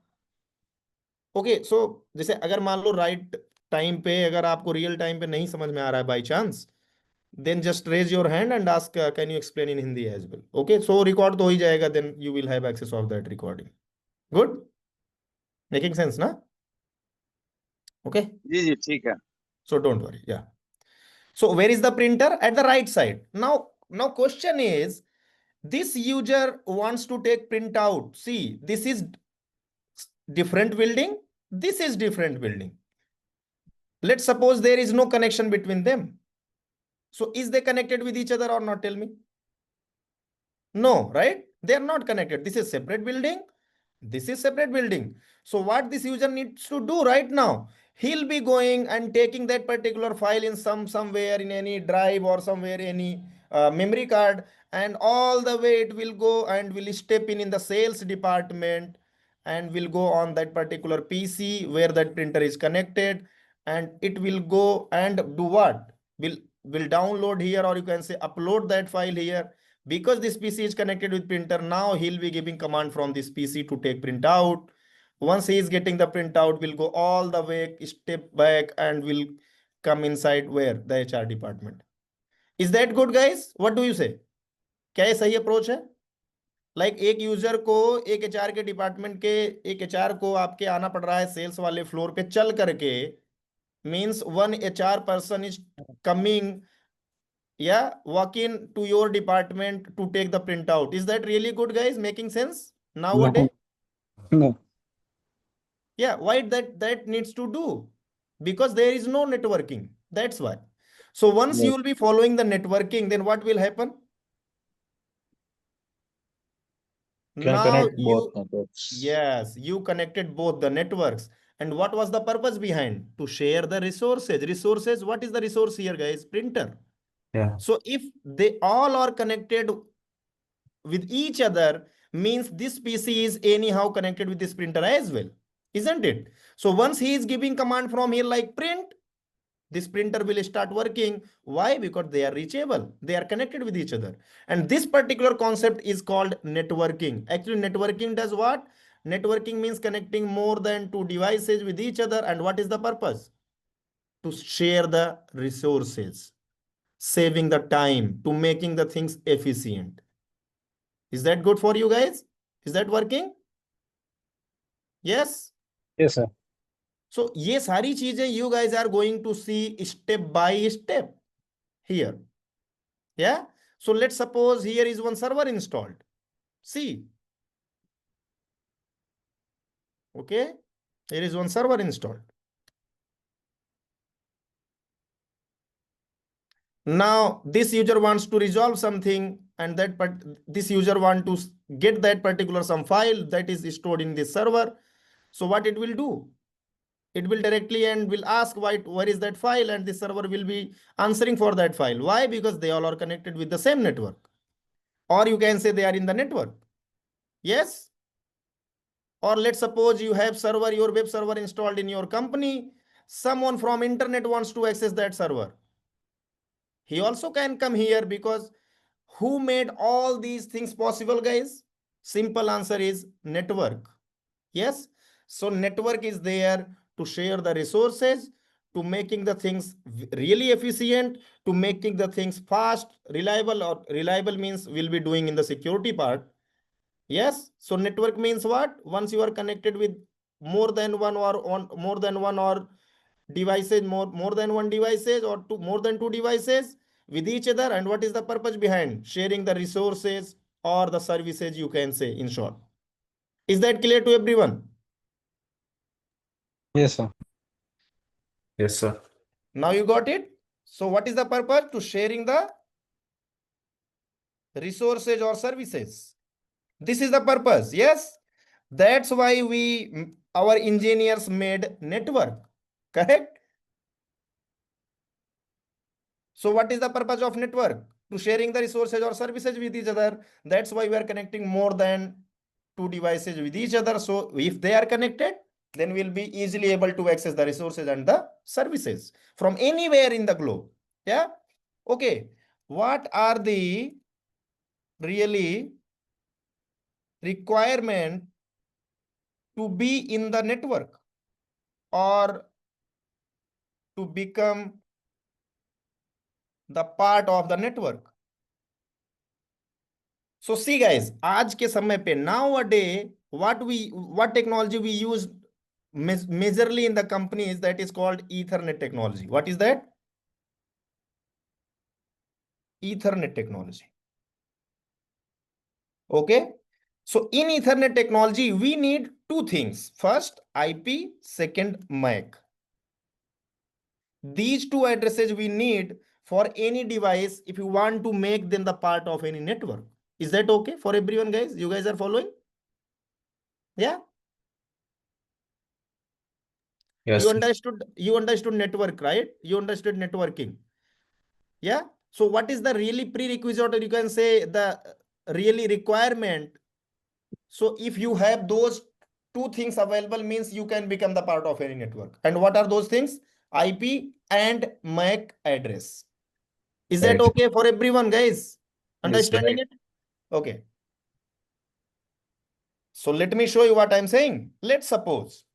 ओके, सो जैसे अगर मान लो राइट टाइम पे अगर आपको रियल टाइम पे नहीं समझ में आ रहा है by chance, then just raise your hand and ask can you explain in Hindi as well. Okay, so record तो हो ही जाएगा, then you will have access of that recording. Good, making sense ना? Okay, जी जी ठीक है. so don't worry. Yeah, so where is the printer? At the right side. Now question is, this user wants to take printout. See, this is different building, this is different building. Let's suppose there is no connection between them. So is they connected with each other or not? Tell me. No, right? They are not connected. This is separate building. This is separate building. So what this user needs to do right now? He'll be going and taking that particular file in somewhere in any drive or somewhere any memory card, and all the way it will go and will step in the sales department and will go on that particular PC where that printer is connected, and it will go and do what? Will download here, or you can say upload that file here. Because this PC is connected with printer, now he'll be giving command from this PC to take printout. Once he is getting the printout, we'll go all the way, step back, and will come inside where? The HR department. Is that good, guys? What do you say? क्या ये सही approach है? Like एक user को एक HR के department के एक एचआर को आपके आना पड़ रहा है सेल्स वाले फ्लोर पे चल करके means one HR person is coming, yeah, walk in to your department to take the printout. Is that really good, guys? Making sense nowadays? No. Yeah, why that needs to do? Because there is no networking. That's why. So once you will be following the networking, then what will happen? Can Now connect you, both networks. yes, you connected both the networks. And what was the purpose behind? To share the resources. Resources, what is the resource here, guys? Printer. Yeah. So if they all are connected with each other, means this PC is anyhow connected with this printer as well, isn't it? So once he is giving command from here like print, this printer will start working. Why? Because they are reachable. They are connected with each other. And this particular concept is called networking. Actually, networking does what? Networking means connecting more than two devices with each other. And what is the purpose? To share the resources, saving the time, to making the things efficient. Is that good for you guys? Is that working? Yes. Yes, sir. So ये सारी चीजें you guys are going to see step by step here. Yeah. So let's suppose here is one server installed. See. Okay. Here is one server installed. Now this user wants to resolve something, and this user want to get that particular some file that is stored in this server. So what it will do? It will directly and will ask where is that file, and the server will be answering for that file. Why? Because they all are connected with the same network. Or you can say they are in the network. Yes. Or let's suppose you have your web server installed in your company. Someone from internet wants to access that server. He also can come here, because who made all these things possible, guys? Simple answer is network. Yes. So network is there to share the resources, to making the things really efficient, to making the things fast, reliable, or reliable means we'll be doing in the security part. Yes. So network means what? Once you are connected with more than one or devices, more than one devices, or more than two devices with each other. And what is the purpose behind? Sharing the resources or the services, you can say, in short. Is that clear to everyone? Yes, sir. Yes, sir. Now you got it. So what is the purpose? To sharing the resources or services. This is the purpose. Yes. That's why our engineers made network. Correct? So what is the purpose of network? To sharing the resources or services with each other. That's why we are connecting more than two devices with each other. So if they are connected, then we'll be easily able to access the resources and the services from anywhere in the globe. Yeah. Okay. What are the really requirement to be in the network or to become the part of the network? So see guys, आज के समय पे nowadays what technology we use majorly in the companies, that is called Ethernet technology. What is that? Ethernet technology. Okay. So in Ethernet technology, we need two things. First, IP, second, MAC. These two addresses we need for any device if you want to make them the part of any network. Is that okay for everyone, guys? You guys are following? Yeah. Yes. You understood network, right? You understood networking. Yeah. So what is the really prerequisite, or you can say the really requirement? So if you have those two things available, means you can become the part of any network. And what are those things? IP and MAC address. Is that Right. okay for everyone, guys? Yes, Understanding right. it? Okay. So let me show you what I'm saying. Let's suppose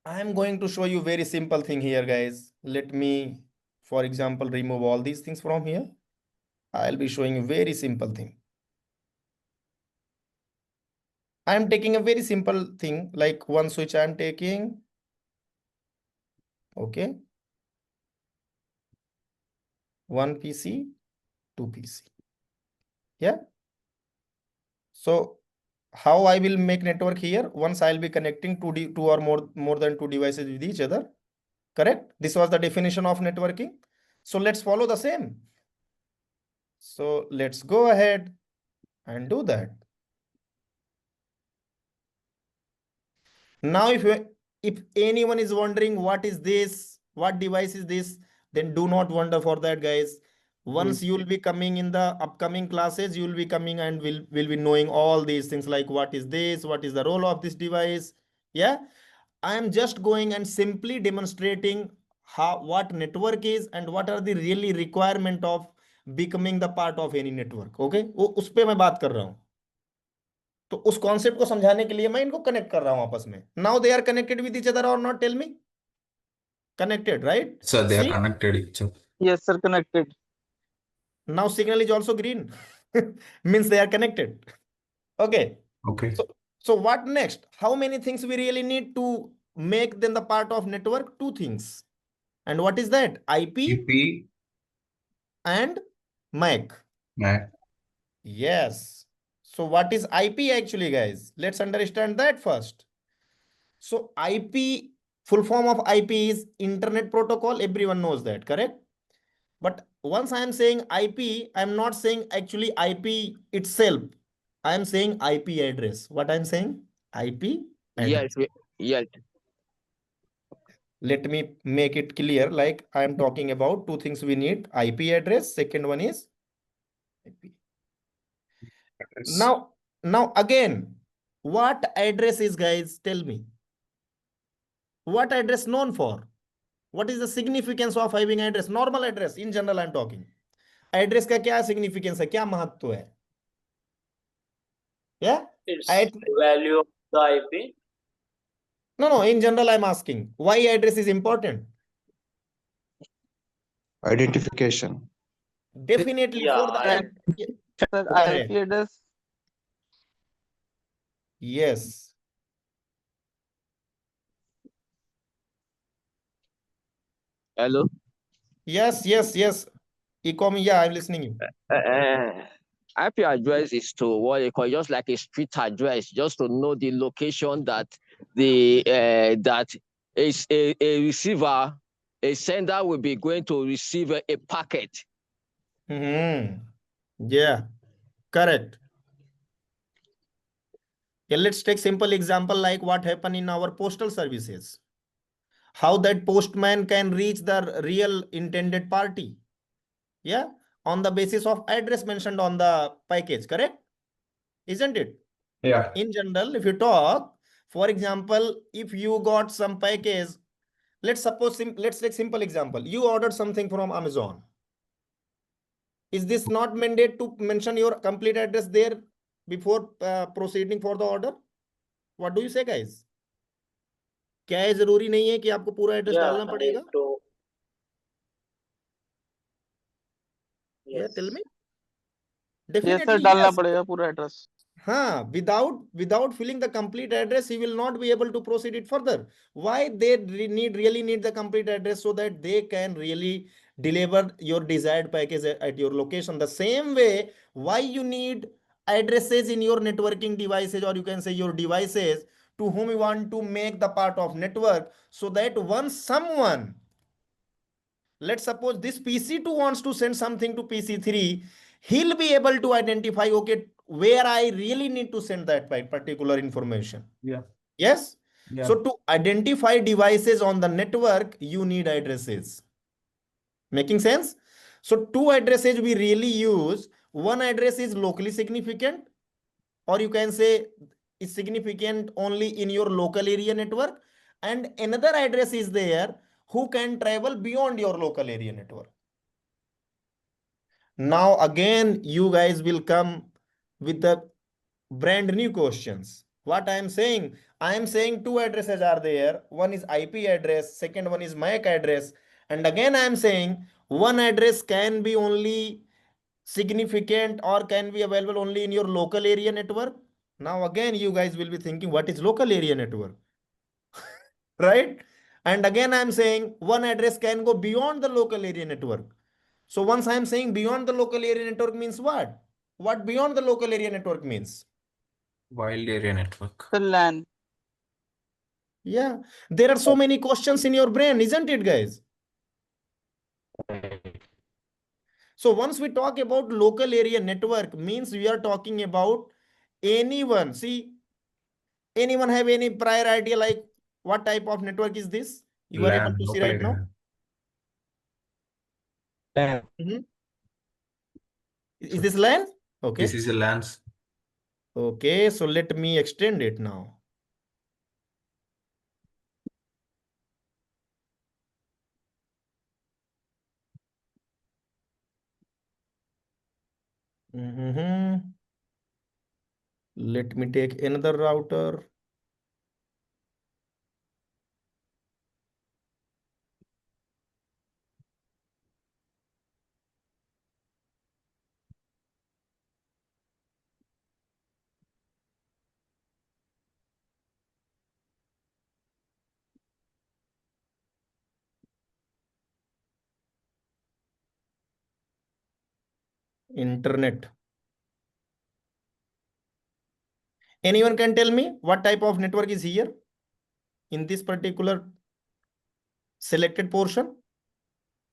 I'm going to show you very simple thing here, guys. Let me, for example, remove all these things from here. I'll be showing you very simple thing. I'm taking a very simple thing, like one switch I'm taking. Okay. One PC, two PC. Yeah. So how I will make network here? Once I'll be connecting two or more than two devices with each other. Correct? This was the definition of networking. So let's follow the same. So let's go ahead and do that. Now, if anyone is wondering what is this, what device is this, then do not wonder for that, guys. Once you will be coming in the upcoming classes, you will be coming and will be knowing all these things like what is this, what is the role of this device. Yeah, I am just going and simply demonstrating what network is and what are the really requirement of becoming the part of any network. Okay, वो उस पे मैं बात कर रहा हूँ. तो उस कॉन्सेप्ट को समझाने के लिए मैं इनको कनेक्ट कर रहा हूं आपस में. Now they are connected with each other और not? Tell me. Connected, right? So they are See, connected each other. Yes, sir, connected. now signal is also green. Means they are connected. Okay. Okay. So what next? How many things we really need to make them the part of network? Two things. And what is that? IP EP, and MAC. MAC. Yes. So what is IP actually, guys? Let's understand that first. So IP, full form of IP is Internet Protocol. Everyone knows that, correct? But once I am saying IP, I am not saying actually IP itself. I am saying IP address. What I am saying? IP address. Yes. Let me make it clear. Like I am talking about two things we need. IP address. Second one is IP. Now again, what address is, guys? Tell me. What address known for? What is the significance of having address? Normal address in general I'm talking. Address का क्या significance है? क्या महत्व है? Yeah? It's value of the IP. No, in general I'm asking why address is important. Identification. Definitely Yeah, for the Sir, correct. IP address. Yes. Hello. Yes. Ecomi, yeah, I'm listening you. IP address is to what you call just like a street address, just to know the location that that is a receiver, a sender will be going to receive a packet. Yeah, correct. Yeah, let's take simple example like what happened in our postal services. How that postman can reach the real intended party. Yeah, on the basis of address mentioned on the package, correct? Isn't it? Yeah. In general, if you talk, for example, if you got some package, let's take simple example. You ordered something from Amazon. Is this not mandate to mention your complete address there before proceeding for the order? What do you say, guys? क्या है जरूरी नहीं है कि आपको पूरा address डालना पड़ेगा? Yeah, tell me. Yes, sir, Definitely डालना yes. पड़ेगा पूरा address. Without filling the complete address, he will not be able to proceed it further. Why they really need the complete address so that they can really deliver your desired package at your location. The same way, why you need addresses in your networking devices, or you can say your devices to whom you want to make the part of network, so that once someone, let's suppose this PC2 wants to send something to PC3, he'll be able to identify, okay, where I really need to send that particular information. Yeah. Yes. Yeah. So to identify devices on the network, you need addresses. Making sense? So two addresses we really use. One address is locally significant, or you can say is significant only in your local area network. And another address is there who can travel beyond your local area network. Now again, you guys will come with the brand new questions. What I am saying two addresses are there. One is IP address, second one is MAC address. And again, I am saying one address can be only significant or can be available only in your local area network. Now again, you guys will be thinking, what is local area network? Right? And again, I'm saying one address can go beyond the local area network. So once I'm saying beyond the local area network means what? What beyond the local area network means? Wild area network. The LAN. Yeah, there are so many questions in your brain, isn't it, guys? So once we talk about local area network means we are talking about anyone. See, anyone have any prior idea like what type of network is this? You are able LAN, to see local right now? area. Is this LAN? Okay. This is a LAN. Okay, so let me extend it now. Let me take another router. Internet. Anyone can tell me what type of network is here in this particular selected portion?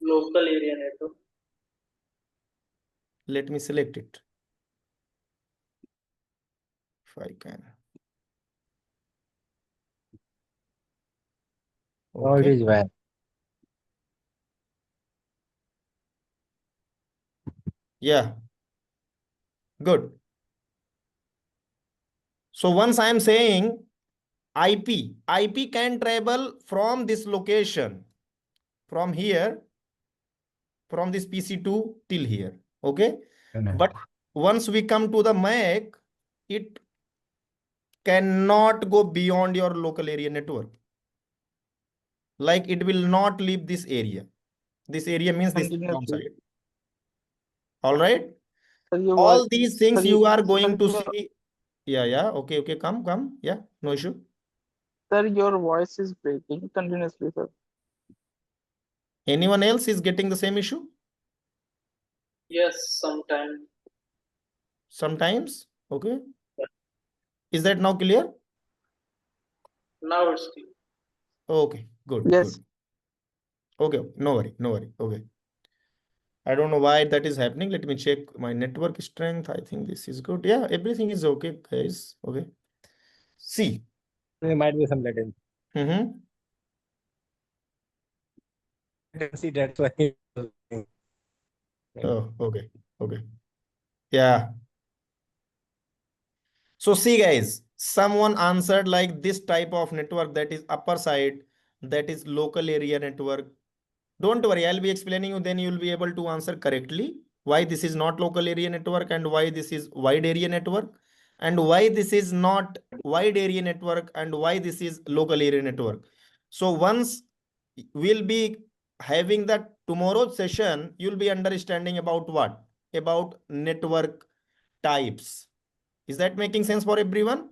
Local area network. Let me select it. If I can. Oh, it Okay. is WAN. Yeah. Good. So once I am saying IP can travel from this location, from here, from this PC2 till here. Okay. But once we come to the MAC, it cannot go beyond your local area network. Like it will not leave this area. This area means this downside. All right. All these things you are going to see. Yeah. Okay. Come. Yeah, no issue. Sir, your voice is breaking continuously, sir. Anyone else is getting the same issue? Yes, sometime. Sometimes. Okay. Is that now clear? Now it's clear. Okay. Good. Yes. Good. Okay. No worry. Okay. I don't know why that is happening. Let me check my network strength. I think this is good. Yeah, everything is okay, guys. Okay. See. There might be some latency. Mm-hmm. See, that's why. Oh, okay. Yeah. So see, guys, someone answered like this type of network that is upper side, that is local area network. Don't worry, I'll be explaining you, then you'll be able to answer correctly why this is not local area network and why this is wide area network and why this is not wide area network and why this is local area network. So once we'll be having that tomorrow's session, you'll be understanding about what? About network types. Is that making sense for everyone?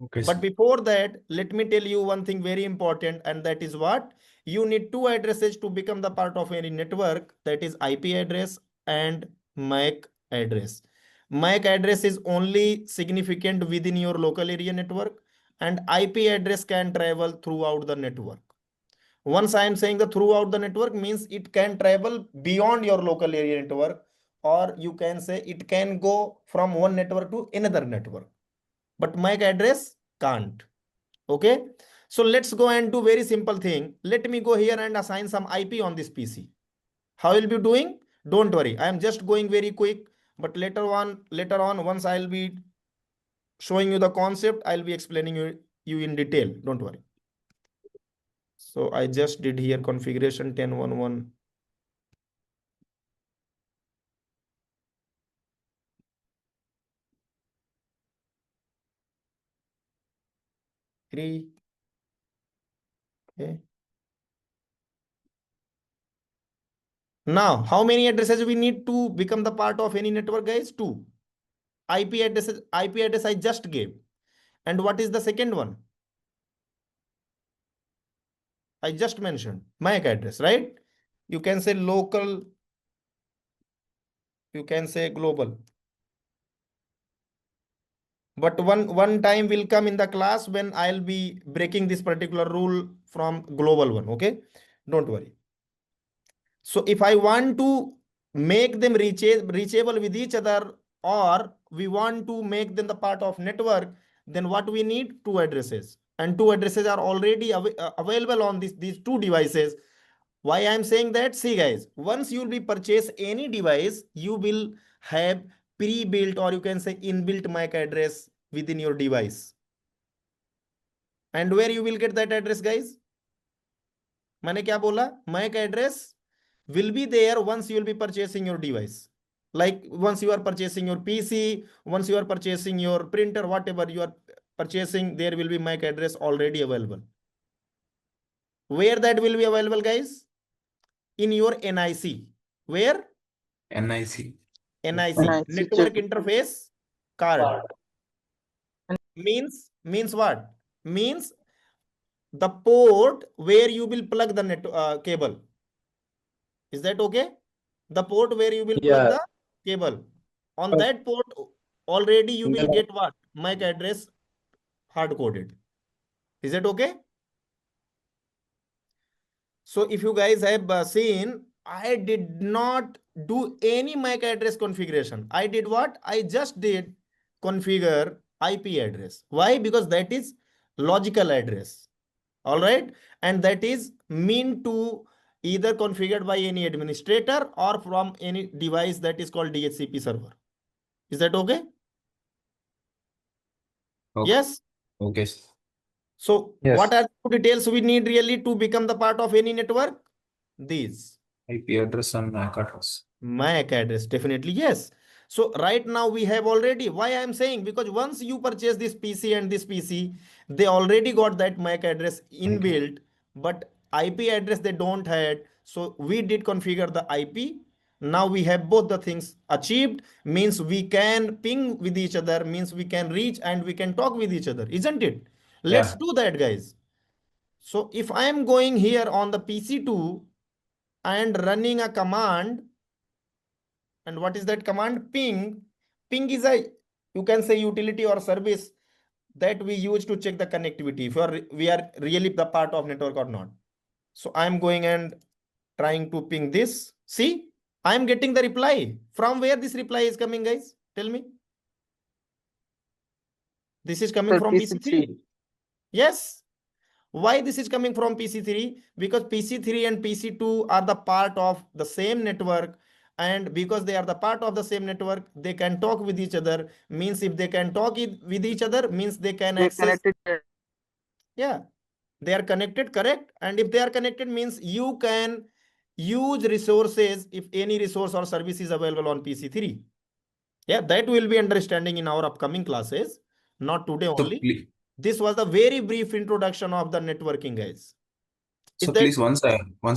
Okay. But before that, let me tell you one thing very important, and that is what? You need two addresses to become the part of any network, that is IP address and MAC address. MAC address is only significant within your local area network, and IP address can travel throughout the network. Once I am saying the throughout the network means it can travel beyond your local area network, or you can say it can go from one network to another network. But MAC address can't. Okay. So let's go and do very simple thing. Let me go here and assign some IP on this PC. How will be doing? Don't worry. I am just going very quick, but later on, once I'll be showing you the concept, I'll be explaining you in detail. Don't worry. So I just did here configuration 10.1.1. Okay. Now, how many addresses we need to become the part of any network, guys? Two. IP address I just gave. And what is the second one? I just mentioned MAC address, right? You can say local, you can say global. But one time will come in the class when I'll be breaking this particular rule from global one, okay? Don't worry. So if I want to make them reachable with each other, or we want to make them the part of network, then what we need? Two addresses. And two addresses are already available on these two devices. Why I'm saying that? See guys, once you will be purchase any device, you will have pre-built, or you can say inbuilt MAC address within your device. And where you will get that address, guys? मैंने क्या बोला? MAC address will be there once you will be purchasing your device. Like once you are purchasing your PC, once you are purchasing your printer, whatever you are purchasing, there will be MAC address already available. Where that will be available, guys? In your NIC. Where? NIC. NIC. Network interface card. Means what? Means the port where you will plug the cable. Is that okay? The port where you will plug the cable. On that port already you will get what? MAC address hard coded. Is that okay? So if you guys have seen, I did not do any MAC address configuration. I did what? I just did configure IP address. Why? Because that is logical address. All right. And that is meant to either configured by any administrator or from any device that is called DHCP server. Is that okay? Okay. Yes. Okay. So what are the details we need really to become the part of any network? These. IP address and MAC address. MAC address, definitely yes. So right now we have already, why I am saying, because once you purchase this PC and this PC, they already got that MAC address inbuilt, but IP address they don't had. So we did configure the IP. Now we have both the things achieved, means we can ping with each other, means we can reach and we can talk with each other, isn't it? Let's do that, guys. So if I am going here on the PC2 and running a command, and what is that command? Ping. Ping is a, you can say, utility or service that we use to check the connectivity, if we are really the part of network or not. So I'm going and trying to ping this. See, I'm getting the reply. From where this reply is coming, guys? Tell me. This is coming from PC3. Yes. Why this is coming from PC3? Because PC3 and PC2 are the part of the same network, and because they are the part of the same network, they can talk with each other. Means if they can talk with each other, means they can access. Yeah, they are connected, correct? And if they are connected, means you can use resources if any resource or service is available on PC3. Yeah, that will be understanding in our upcoming classes, not today only. This was the very brief introduction of the networking, guys. So please once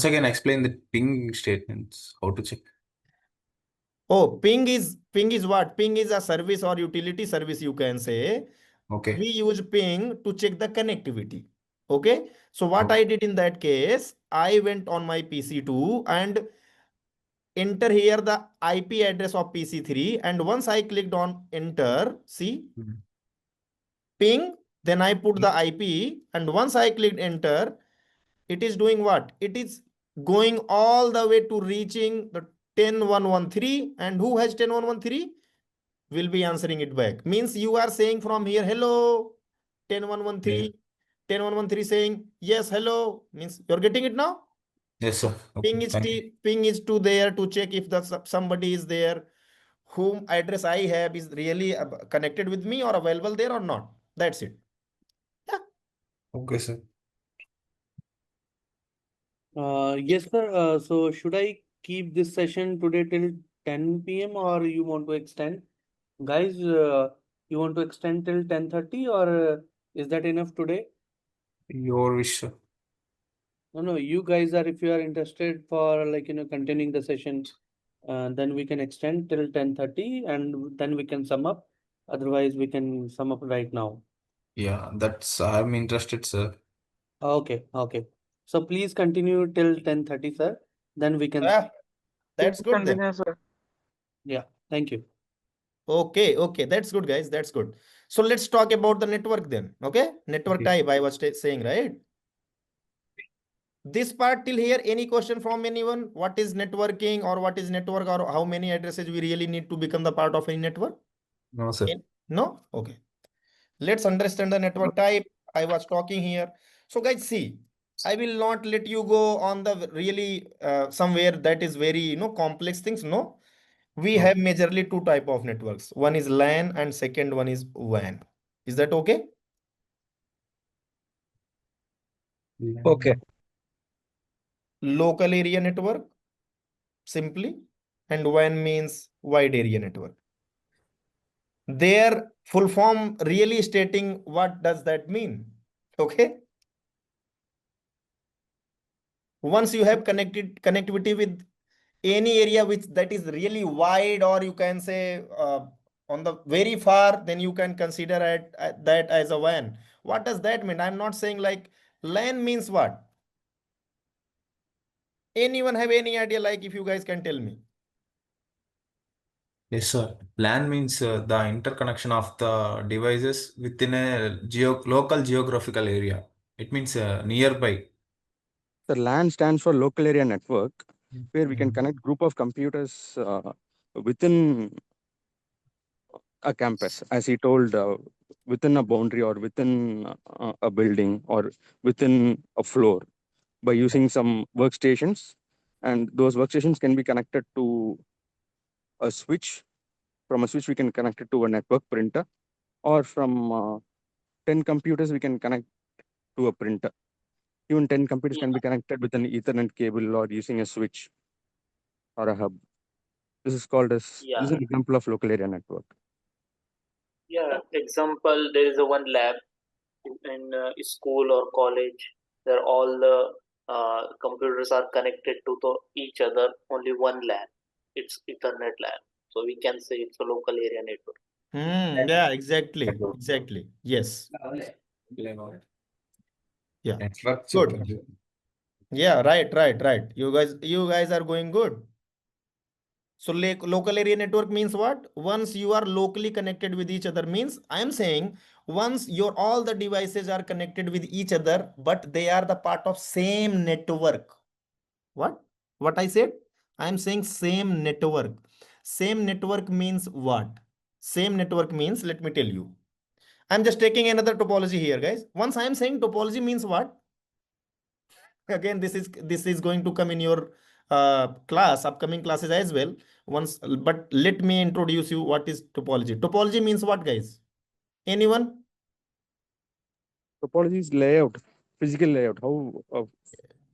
again explain the ping statements, how to check. Oh, ping is what? Ping is a service or utility service, you can say. Okay. We use ping to check the connectivity. Okay. So what I did in that case, I went on my PC2 and enter here the IP address of PC3. And once I clicked on enter, see, ping, then I put the IP, and once I clicked enter, it is doing what? It is going all the way to reaching the 10113, and who has 10113 will be answering it back. Means you are saying from here, hello, 10113, 10113 saying yes, hello, means you're getting it now. Yes, sir. Okay. Ping is to there to check if somebody is there whom address I have is really connected with me or available there or not. That's it. Yeah. Okay, sir. Yes, sir. So should I keep this session today till 10 p.m. or you want to extend? Guys, you want to extend till 10:30 or is that enough today? Your wish, sir. No, you guys are, if you are interested for continuing the session, then we can extend till 10:30 and then we can sum up. Otherwise, we can sum up right now. Yeah, I'm interested, sir. Okay. So please continue till 10:30, sir. Then we can. Yeah, that's good then. Continue, sir. Yeah, thank you. Okay, okay, that's good, guys. That's good. So let's talk about the network then. Okay, network Okay. type I was saying, right? This part till here, any question from anyone? What is networking or what is network or how many addresses we really need to become the part of a network? No, sir. No? Okay. Let's understand the network type. I was talking here. So guys, see, I will not let you go on the really somewhere that is very, complex things. No, we No. have majorly two type of networks. One is LAN and second one is WAN. Is that okay? Okay. Local area network, simply, and WAN means wide area network. Their full form really stating what does that mean. Okay. Once you have connectivity with any area which that is really wide, or you can say on the very far, then you can consider that as a WAN. What does that mean? I'm not saying like LAN means what. Anyone have any idea? Like if you guys can tell me. Yes, sir. LAN means the interconnection of the devices within a local geographical area. It means nearby. The LAN stands for local area network, where we can connect group of computers within a campus, as he told, within a boundary or within a building or within a floor by using some workstations. And those workstations can be connected to a switch. From a switch, we can connect it to a network printer, or from 10 computers, we can connect to a printer. Even 10 computers can be connected with an Ethernet cable or using a switch or a hub. This is called as, this is an example of local area network. Yeah, example, there is a one lab in school or college. There all the computers are connected to each other. Only one LAN. It's Ethernet LAN. So we can say it's a local area network. Yeah, exactly. Exactly. Yes. Yeah. Network. Good. Yeah, right. You guys are going good. So local area network means what? Once you are locally connected with each other means I am saying once your all the devices are connected with each other, but they are the part of same network. What? What I said? I am saying same network. Same network means what? Same network means, let me tell you. I'm just taking another topology here, guys. Once I am saying topology means what? Again, this is going to come in your upcoming classes as well. But let me introduce you what is topology. Topology means what, guys? Anyone? Topology is layout, physical layout. How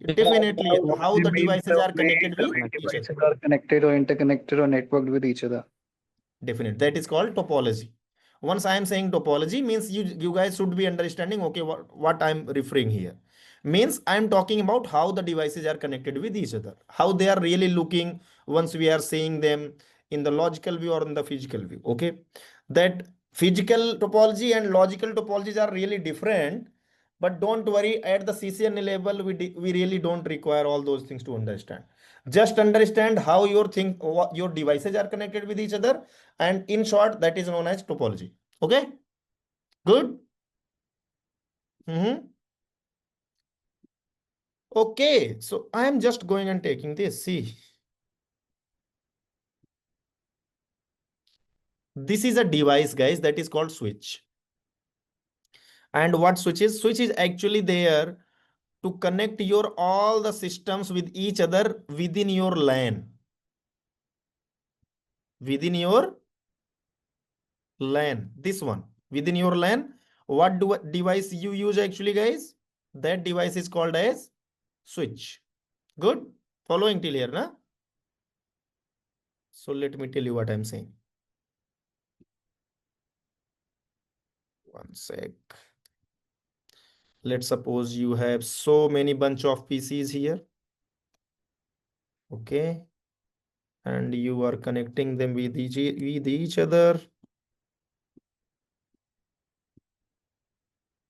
Definitely how the devices are way connected the with each other. devices are connected or interconnected or networked with each other. Definitely, that is called topology. Once I am saying topology means you guys should be understanding, okay, what I'm referring here means I'm talking about how the devices are connected with each other, how they are really looking once we are seeing them in the logical view or in the physical view. Okay, that physical topology and logical topologies are really different. But don't worry, at the CCNA level, we really don't require all those things to understand. Just understand how your devices are connected with each other, and in short, that is known as topology. Okay, good. Okay, so I am just going and taking this. See, this is a device, guys, that is called switch. And what switch is? Switch is actually there to connect your all the systems with each other within your LAN. Within your LAN, this one within your LAN. What device you use actually, guys? That device is called as switch. Good. Following till here, na? So let me tell you what I'm saying. One sec. Let's suppose you have so many bunch of PCs here. Okay. And you are connecting them with each other.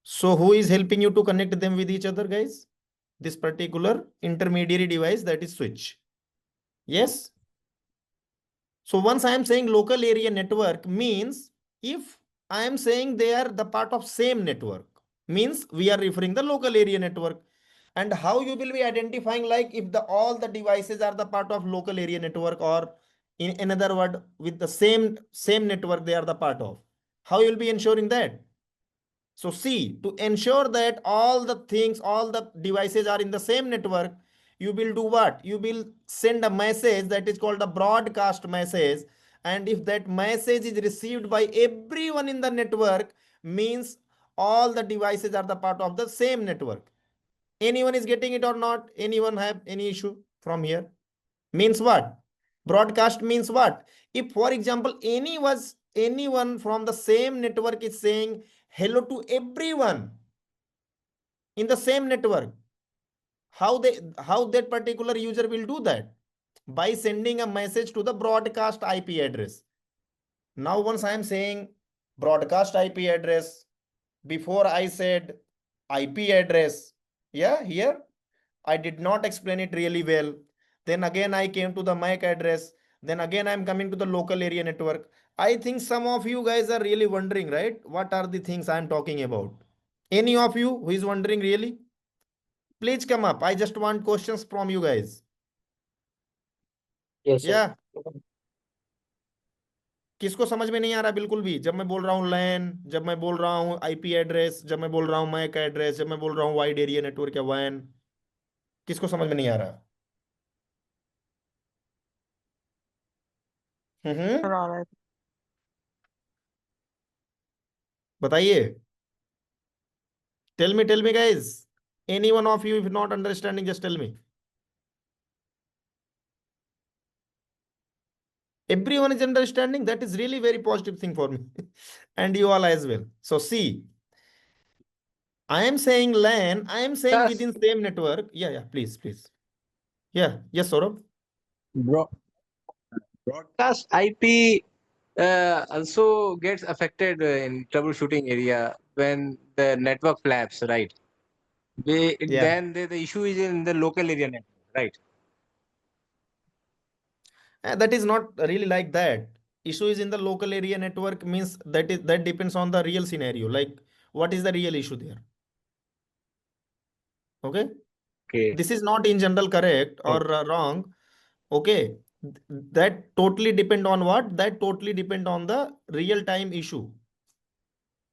So who is helping you to connect them with each other, guys? this particular intermediary device, that is switch. Yes. So once I am saying local area network means if I am saying they are the part of same network, means we are referring the local area network. And how you will be identifying like if the all the devices are the part of local area network, or in another word with the same network they are the part of. How you will be ensuring that? So see, to ensure that all the things, all the devices are in the same network, you will do what? You will send a message that is called a broadcast message. And if that message is received by everyone in the network, means all the devices are the part of the same network. Anyone is getting it or not? Anyone have any issue from here? Means what? Broadcast means what? If, for example, anyone from the same network is saying hello to everyone in the same network, how that particular user will do that? By sending a message to the broadcast IP address. Now, once I am saying broadcast IP address, before I said IP address, yeah, here I did not explain it really well. Then again, I came to the MAC address. Then again, I'm coming to the local area network. I think some of you guys are really wondering, right? What are the things I'm talking about? Any of you who is wondering really? Please come up. I just want questions from you guys. Yes, sir. Yeah. किसको समझ में नहीं आ रहा बिल्कुल भी? जब मैं बोल रहा हूँ लैन, जब मैं बोल रहा हूँ आईपी एड्रेस, जब मैं बोल रहा हूँ मैक एड्रेस, जब मैं बोल रहा हूँ वाइड एरिया नेटवर्क या वैन, किसको समझ में नहीं आ रहा? बताइए. Tell me guys. Any one of you if not understanding, just tell me. Everyone is understanding. That is really very positive thing for me. And you all as well. So see, I am saying LAN, I am saying Yes. within same network. Yeah, please. Yeah, yes, Saurabh. Broadcast IP also gets affected in troubleshooting area when the network flaps, right? Yeah. Then the issue is in the local area network, right? That is not really like that. Issue is in the local area network means that depends on the real scenario. Like what is the real issue there? Okay. Okay. This is not in general correct or wrong. Okay. That totally depend on what? That totally depend on the real time issue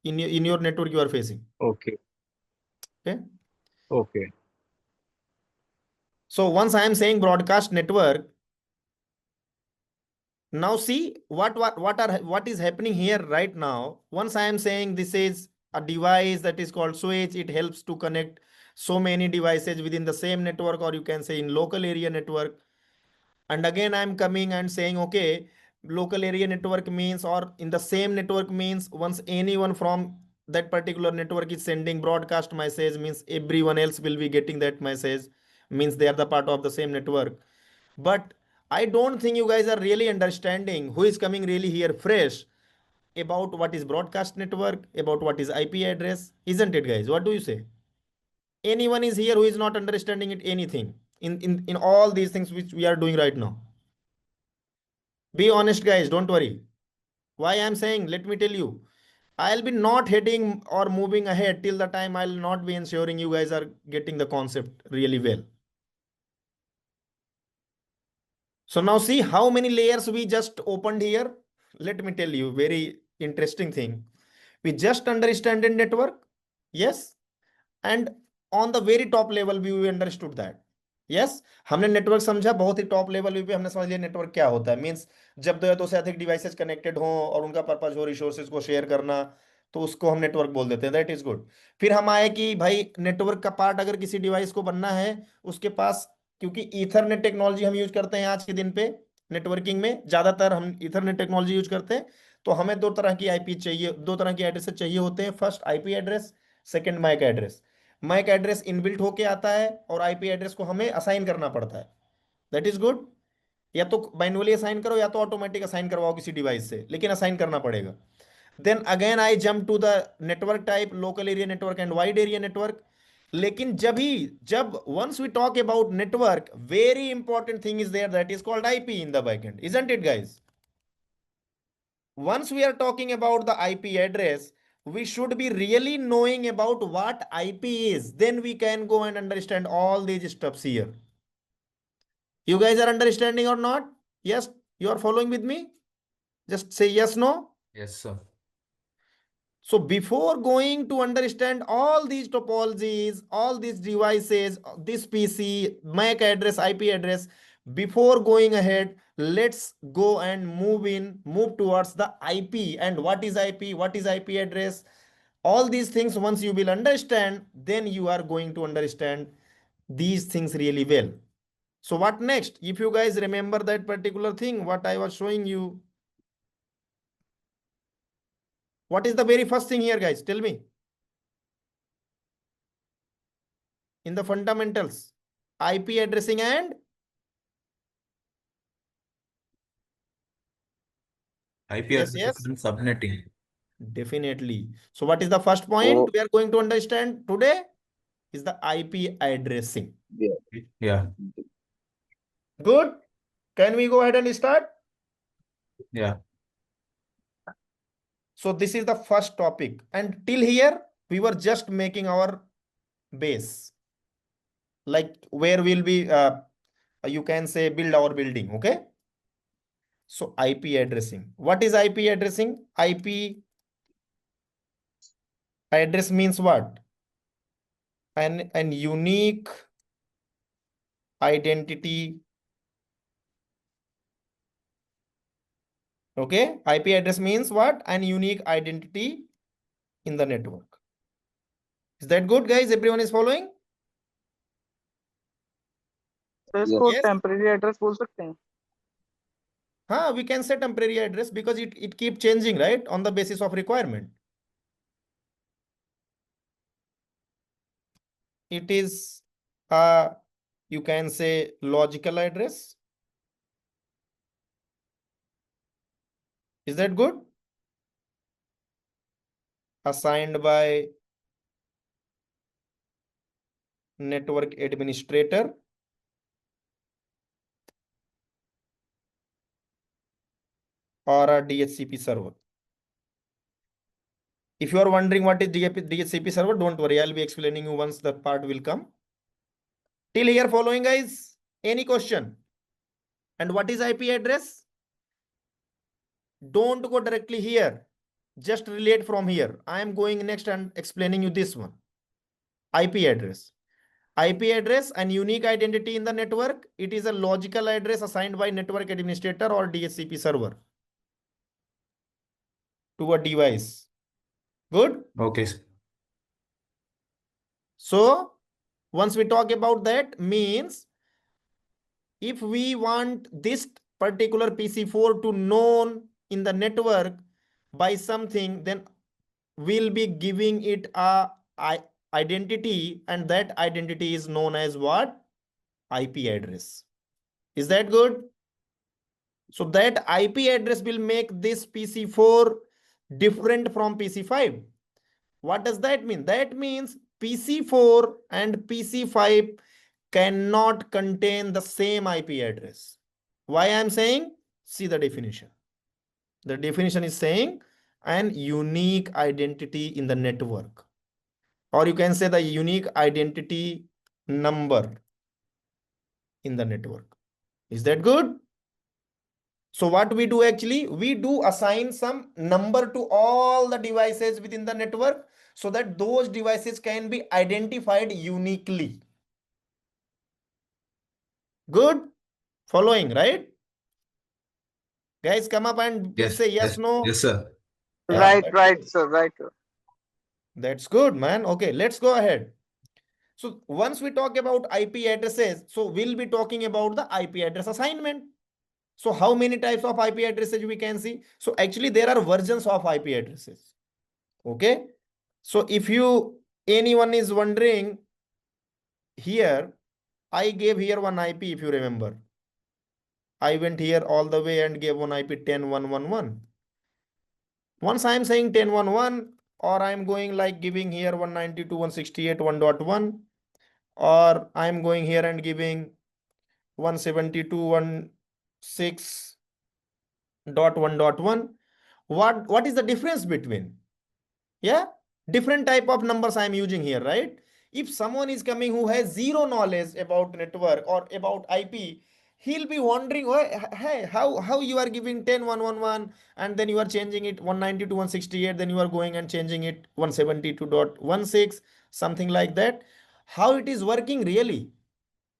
in your network you are facing. Okay. Okay. Okay. So once I am saying broadcast network, now see what is happening here right now. Once I am saying this is a device that is called switch, it helps to connect so many devices within the same network, or you can say in local area network. And again, I'm coming and saying, okay, local area network means, or in the same network means, once anyone from that particular network is sending broadcast message, means everyone else will be getting that message, means they are the part of the same network. But I don't think you guys are really understanding who is coming really here fresh about what is broadcast network, about what is IP address, isn't it, guys? What do you say? Anyone is here who is not understanding it anything in all these things which we are doing right now? Be honest, guys, don't worry. Why I'm saying, let me tell you, I'll be not heading or moving ahead till the time I'll not be ensuring you guys are getting the concept really well. So now see how many layers we just opened here. Let me tell you, very interesting thing. We just understand the network. Yes. And on the very top level, we understood that. Yes हमने network समझा, बहुत ही top level पे हमने समझ लिया network क्या होता है. मींस जब दो या दो से अधिक डिवाइसेस कनेक्टेड हो और उनका पर्पस हो रिसोर्सेज को शेयर करना, तो उसको हम नेटवर्क बोल देते हैं. That is good. फिर हम आए कि भाई नेटवर्क का पार्ट अगर किसी डिवाइस को बनना है उसके पास, क्योंकि ईथरनेट टेक्नोलॉजी हम यूज करते हैं आज के दिन पे नेटवर्किंग में, ज्यादातर हम ईथरनेट टेक्नोलॉजी यूज करते हैं. तो हमें दो तरह की आईपी चाहिए, दो तरह की एड्रेस चाहिए होते हैं. First IP address, second MAC address. MAC address inbuilt होके आता है और आईपी एड्रेस को हमें असाइन करना पड़ता है. That is good. या तो मैन्युअली असाइन करो या तो ऑटोमेटिक असाइन करवाओ किसी डिवाइस से, लेकिन असाइन करना पड़ेगा. Then again I jump to the network type, local area network and wide area network. लेकिन जब once we talk about network, very important thing is there, that is called IP in the backend, isn't it, guys? Once we are talking about the IP address, we should be really knowing about what IP is. Then we can go and understand all these steps here. You guys are understanding or not? Yes, you are following with me? Just say yes, no. Yes, sir. So before going to understand all these topologies, all these devices, this PC, MAC address, IP address, before going ahead, let's go and move towards the IP. And what is IP? What is IP address? All these things, once you will understand, then you are going to understand these things really well. So what next? If you guys remember that particular thing, what I was showing you, what is the very first thing here, guys? Tell me. In the fundamentals, IP addressing and IP yes, address yes, and subnetting. definitely. So what is the first point we are going to understand today? Is the IP addressing. Yeah. Good. Can we go ahead and start? Yeah. So this is the first topic, and till here we were just making our base, like where we'll be you can say build our building. Okay, so IP addressing. What is IP addressing? IP address means what? An unique identity. Okay, IP address means what? An unique identity in the network. Is that good, guys? Everyone is following? तो इसको Yes. Temporary address बोल सकते हैं. We can set temporary address because it keep changing, right? On the basis of requirement. It is you can say logical address. Is that good? Assigned by network administrator or a DHCP server. If you are wondering what is DHCP server, don't worry. I'll be explaining you once the part will come. Till here following, guys? Any question? And what is IP address? Don't go directly here. Just relate from here. I am going next and explaining you this one. IP address. IP address and unique identity in the network. It is a logical address assigned by network administrator or DHCP server to a device. Good? Okay. So once we talk about that, means if we want this particular PC4 to known in the network by something, then we'll be giving it a identity, and that identity is known as what? IP address. Is that good? So that IP address will make this PC4 different from PC5. What does that mean? That means PC4 and PC5 cannot contain the same IP address. Why I'm saying? See the definition. The definition is saying an unique identity in the network, or you can say the unique identity number in the network. Is that good? So what we do actually, we do assign some number to all the devices within the network so that those devices can be identified uniquely. Good? Following, right? Guys, come up and please say yes, no. Yes, sir. Right, sir. Right. That's good, man. Okay, let's go ahead. So once we talk about IP addresses, so we'll be talking about the IP address assignment. So how many types of IP addresses we can see? So actually there are versions of IP addresses. Okay. So if anyone is wondering here, I gave here one IP, if you remember. I went here all the way and gave one IP 10.1.1.1. Once I am saying 10.1.1, or I'm going like giving here 192.168.1.1, or I'm going here and giving 172.1.6.1.1. What is the difference between? Yeah, different type of numbers I'm using here, right? If someone is coming who has zero knowledge about network or about IP, he'll be wondering, hey, how you are giving 10.1.1.1 and then you are changing it 190 to 168, then you are going and changing it 172.16, something like that. How it is working really?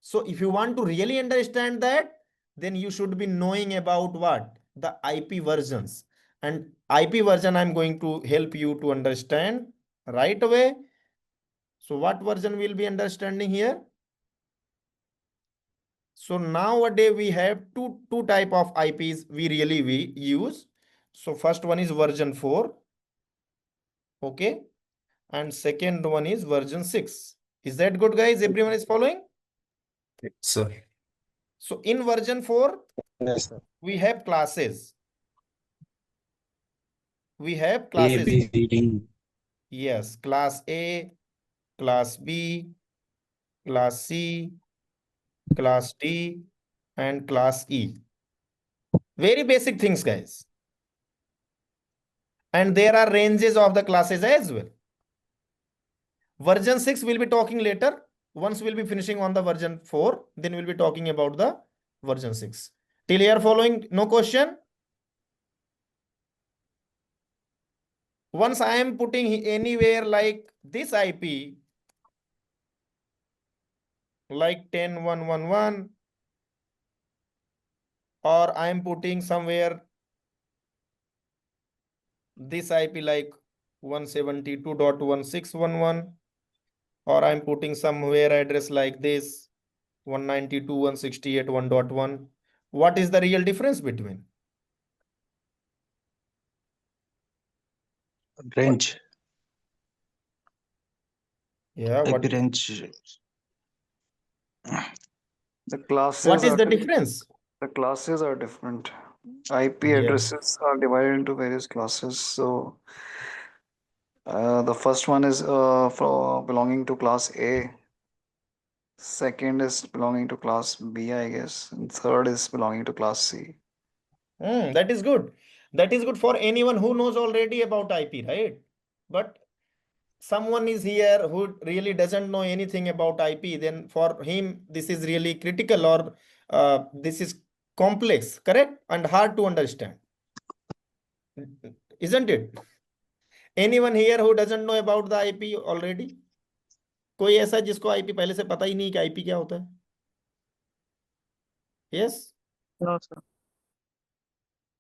So if you want to really understand that, then you should be knowing about what? The IP versions. And IP version I'm going to help you to understand right away. So what version we'll be understanding here? So nowadays we have two type of IPs we use. So first one is version 4. Okay. And second one is version 6. Is that good, guys? Everyone is following? Sir. So in version 4, Yes, sir. we have classes. We have classes. A, B, D. Yes, class A, class B, class C, class D, and class E. Very basic things, guys. And there are ranges of the classes as well. Version 6 we'll be talking later. Once we'll be finishing on the version 4, then we'll be talking about the version 6. Till here following, no question? Once I am putting anywhere like this IP, like 10.1.1.1, or I am putting somewhere this IP like 172.16.1.1, or I'm putting somewhere address like this 192.168.1.1. What is the real difference between? Range. Yeah, IP range. The classes what is are the difference? the classes are different. IP Yes. addresses are divided into various classes. So the first one is for belonging to class A. Second is belonging to class B, I guess. And third is belonging to class C. That is good. That is good for anyone who knows already about IP, right? But someone is here who really doesn't know anything about IP, then for him, this is really critical, or this is complex, correct? And hard to understand. Isn't it? Anyone here who doesn't know about the IP already? कोई ऐसा जिसको IP पहले से पता ही नहीं कि IP क्या होता है? Yes? No, sir.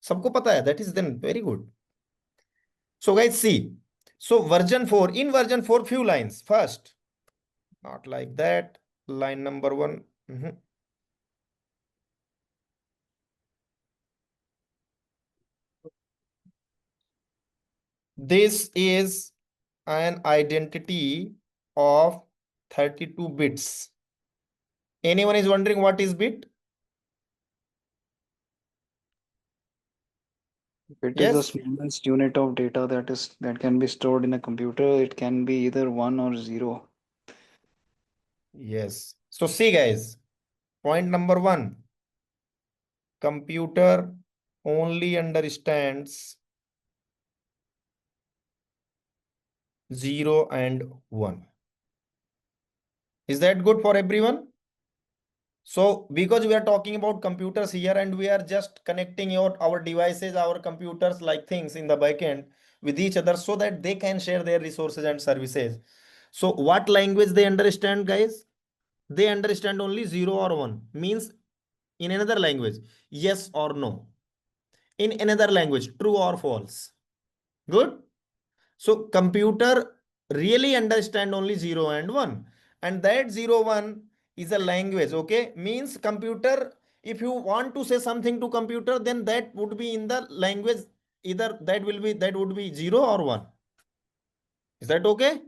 सबको पता है. That is then very good. So guys, see. So version 4, in version 4, few lines. First, not like that. Line number 1. This is an identity of 32 bits. Anyone is wondering what is bit? It Yes? is the smallest unit of data that can be stored in a computer. It can be either 1 or 0. Yes. So see guys, point number 1. Computer only understands 0 and 1. Is that good for everyone? So because we are talking about computers here and we are just connecting our devices, our computers like things in the backend with each other so that they can share their resources and services. So what language they understand, guys? They understand only 0 or 1. Means in another language, yes or no. In another language, true or false. Good. So computer really understand only 0 and 1. And that 0, 1 is a language, okay? Means computer, if you want to say something to computer, then that would be in the language, either that would be 0 or 1. Is that okay?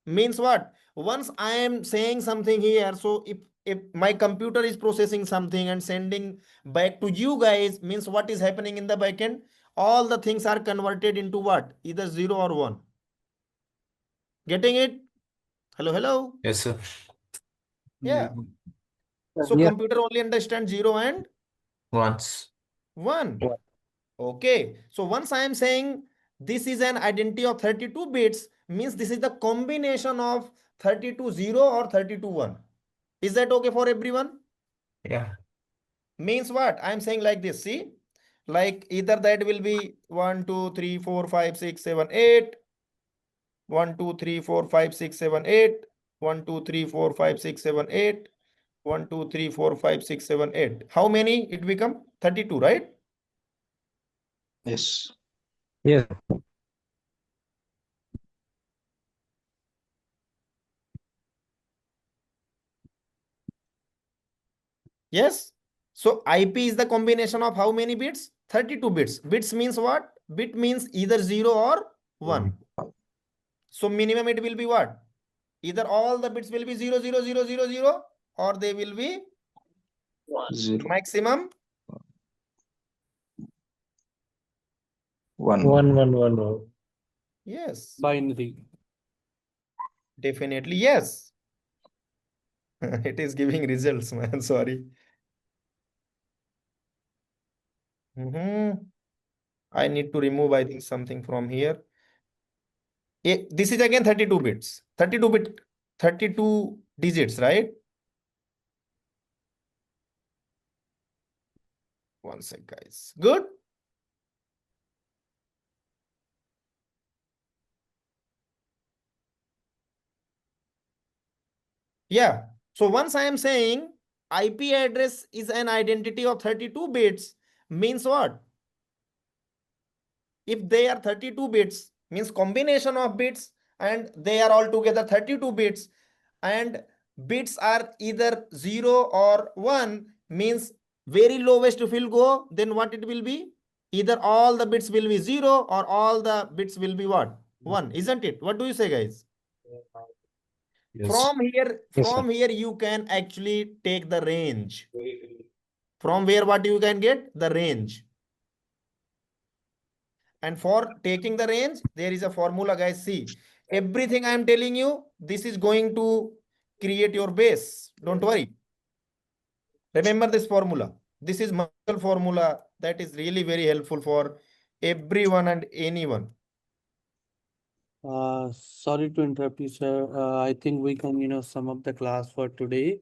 Means what? Once I am saying something here, so if my computer is processing something and sending back to you guys, means what is happening in the backend? all the things are converted into what? Either 0 or 1. Getting it? Hello, hello. Yes, sir. Yeah. Mm, So Yes. computer only understands 0 and Once. 1. Okay. So once I am saying this is an identity of 32 bits, means this is the combination of 32 0 or 32 1. Is that okay for everyone? Yeah. Means what? I am saying like this. See, like either that will be 1, 2, 3, 4, 5, 6, 7, 8. 1, 2, 3, 4, 5, 6, 7, 8. 1, 2, 3, 4, 5, 6, 7, 8. 1, 2, 3, 4, 5, 6, 7, 8. How many it become? 32, right? Yes. Yes. Yes. So IP is the combination of how many bits? 32 bits. Bits means what? Bit means either 0 or 1. So minimum it will be what? Either all the bits will be 0, 0, 0, 0, 0, or they will be 0. maximum 1. 1, 1, 1, 1. yes. Binary. Definitely yes. It is giving results, man. Sorry. I need to remove, I think, something from here. This is again 32 bits. 32 digits, right? One sec, guys. Good. Yeah. So once I am saying IP address is an identity of 32 bits, means what? If they are 32 bits, means combination of bits, and they are all together 32 bits, and bits are either 0 or 1, means very lowest will go, then what it will be? Either all the bits will be 0 or all the bits will be what? 1, isn't it? What do you say, guys? Yes. From here, Yes, sir. you can actually take the range. From where what you can get? The range. And for taking the range, there is a formula, guys. See, everything I am telling you, this is going to create your base. Don't worry. Remember this formula. This is muscle formula that is really very helpful for everyone and anyone. Sorry to interrupt you, sir. I think we can, sum up the class for today,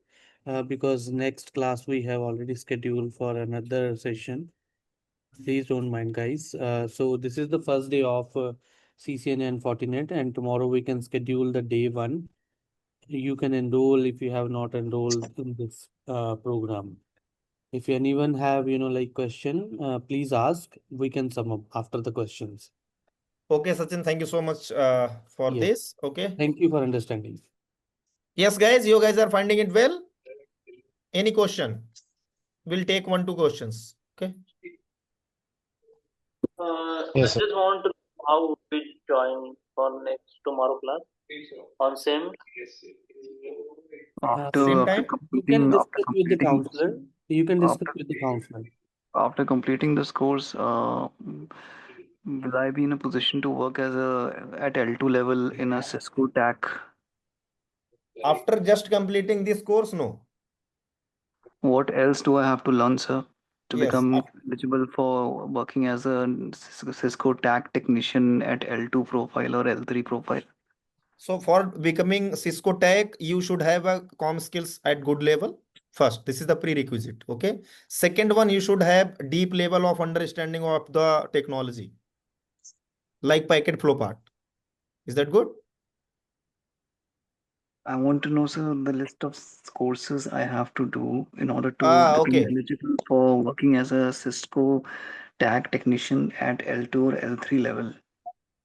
because next class we have already scheduled for another session. Please don't mind, guys. So this is the first day of CCNA and Fortinet, and tomorrow we can schedule the day one. You can enroll if you have not enrolled in this program. If anyone have, like question, please ask. We can sum up after the questions. Okay, Sachin, thank you so much for Yes. this. Okay. Thank you for understanding. Yes, guys, you guys are finding it well? Any question? We'll take 1-2 questions. Okay. Yes, I sir. just want to know how we join for next tomorrow class on same. Same After time? You can discuss with the completing counselor. You can discuss after with the counselor. after completing this course, will I be in a position to work as at L2 level in a Cisco TAC? After just completing this course, no. What else do I have to learn, sir, to Yes. become eligible for working as a Cisco TAC technician at L2 profile or L3 profile? So for becoming Cisco Tech, you should have a com skills at good level. First, this is the prerequisite. Okay. Second one, you should have deep level of understanding of the technology, like packet flow part. Is that good? I want to know, sir, the list of courses I have to do in order to become Okay. eligible for working as a Cisco TAC technician at L2 or L3 level.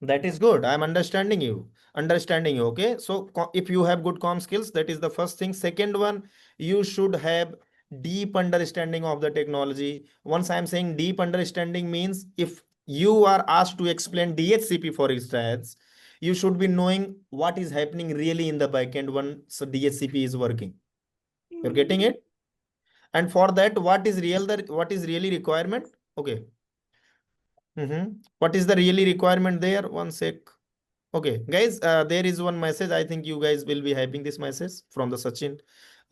That is good. I'm understanding you. Okay. So if you have good com skills, that is the first thing. Second one, you should have deep understanding of the technology. Once I'm saying deep understanding means if you are asked to explain DHCP, for instance, you should be knowing what is happening really in the backend once DHCP is working. You're getting it? And for that, what is really requirement? Okay. What is the really requirement there? One sec. Okay, guys, there is one message. I think you guys will be having this message from the Sachin.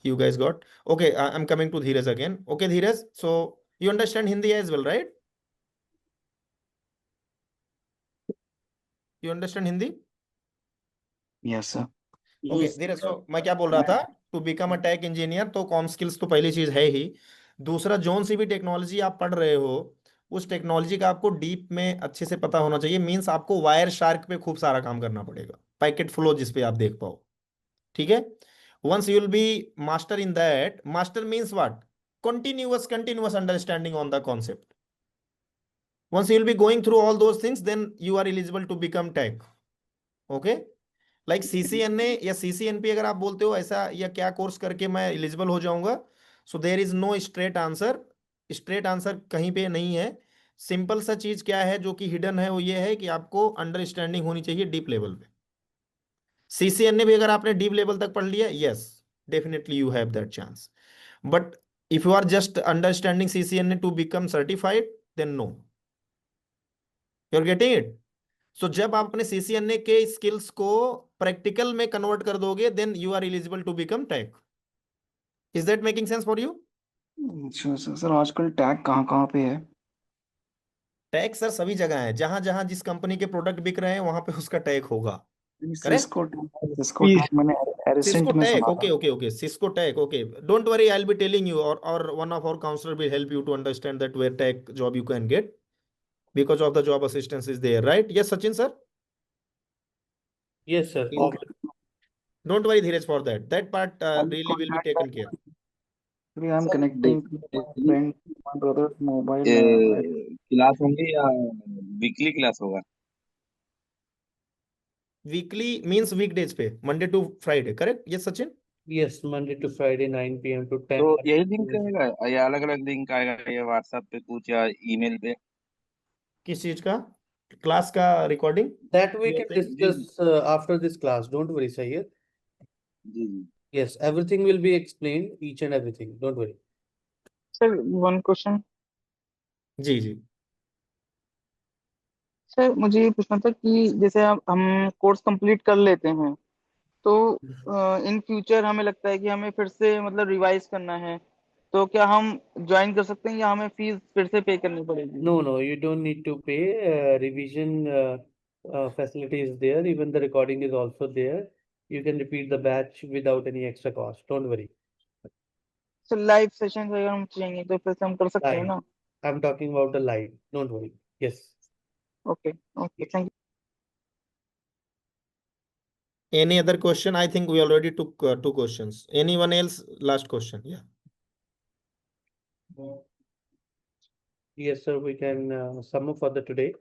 You guys got. Okay, I'm coming to Dheeraj again. Okay, Dheeraj. So you understand Hindi as well, right? You understand Hindi? Yes, sir. Okay Dheeraj, so मैं क्या बोल रहा था, to become a tech engineer तो com skills तो पहली चीज है ही। दूसरा, जोन सी भी टेक्नोलॉजी आप पढ़ रहे हो, उस टेक्नोलॉजी का आपको डीप में अच्छे से पता होना चाहिए। मींस आपको वायर शार्क पे खूब सारा काम करना पड़ेगा, पैकेट फ्लो जिस पे आप देख पाओ। ठीक है, once you will be master in that, master means what, continuous understanding on the concept. once you will be going through all those things, then you are eligible to become tech. Okay, like CCNA या CCNP अगर आप बोलते हो ऐसा या क्या course करके मैं एलिजिबल हो जाऊंगा, so there is no straight answer. Straight answer कहीं पे नहीं है। सिंपल सा चीज क्या है जो कि हिडन है, वो ये है कि आपको अंडरस्टैंडिंग होनी चाहिए डीप लेवल पे। CCNA भी अगर आपने डीप लेवल तक पढ़ लिया, yes definitely you have that chance, but if you are just understanding CCNA to become certified, then no, you are getting it. So जब आप अपने CCNA के स्किल्स को प्रैक्टिकल में कन्वर्ट कर दोगे, then you are eligible to become tag. Is that making sense for you? अच्छा sir, आजकल टैग कहाँ कहाँ पे है? टैग सर सभी जगह है, जहां जहां जिस कंपनी के प्रोडक्ट बिक रहे हैं वहां पे उसका टैग होगा। करेक्ट, सिस्को टैग मैंने सिस्को एरिसेंट में टैग, सुना ओके था। Okay okay, Cisco tag, okay, don't worry, I will be telling you, और one of our counsellor will help you to understand that where tag job you can get because of the job assistance is there, right? Yes Sachin sir? Yes, sir. Okay. Don't worry Dheeraj for that part really will be taken care. Actually, I'm connecting to my friend, my brother's mobile. Class होंगी या weekly class होगा? Weekly means weekdays पे, Monday to Friday, correct? Yes Sachin? Yes, Monday to Friday, 9 p.m. to 10 तो p.m. यही link रहेगा या अलग अलग लिंक आएगा, या व्हाट्सएप पे कुछ या ईमेल पे? किस चीज का? क्लास का recording? That we You are can saying? discuss after this class. Don't worry, Sayyid. जी जी। Yes, everything will be explained, each and everything. Don't worry. Sir, one question. Ji ji. Sir मुझे ये पूछना था कि जैसे हम कोर्स कंप्लीट कर लेते हैं तो इन फ्यूचर हमें लगता है कि हमें फिर से मतलब रिवाइज करना है, तो क्या हम ज्वाइन कर सकते हैं या हमें फीस फिर से पे करनी पड़ेगी? No, no, you don't need to pay. Revision facility is there. Even the recording is also there. You can repeat the batch without any extra cost. Don't worry. Sir live session अगर हम चाहिए तो फिर से हम कर सकते हैं Live. ना? I'm talking about the live. Don't worry. Yes. Okay okay, thank you. Any other question? I think we already took 2 questions. Anyone else? Last question. Yeah. Yes, sir. We can sum up for the today.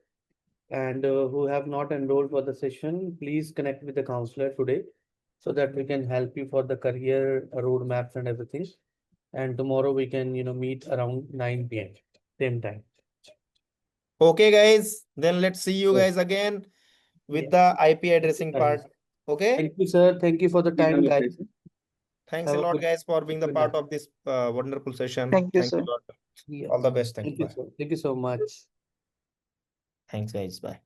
And who have not enrolled for the session, please connect with the counselor today so that we can help you for the career roadmaps and everything. And tomorrow we can, meet around 9 p.m. same time. Okay guys, then let's see you Yes. guys again with Yes. the IP addressing part. Okay, Thank you, sir. Thank you for the time, guys. thanks Have a a lot good, guys for being the good part night. of this wonderful session. Thank you Thank you sir. a lot. Yes. All the best. Thanks. Thank you, Bye. sir. Thank you so much. Thanks guys. Bye.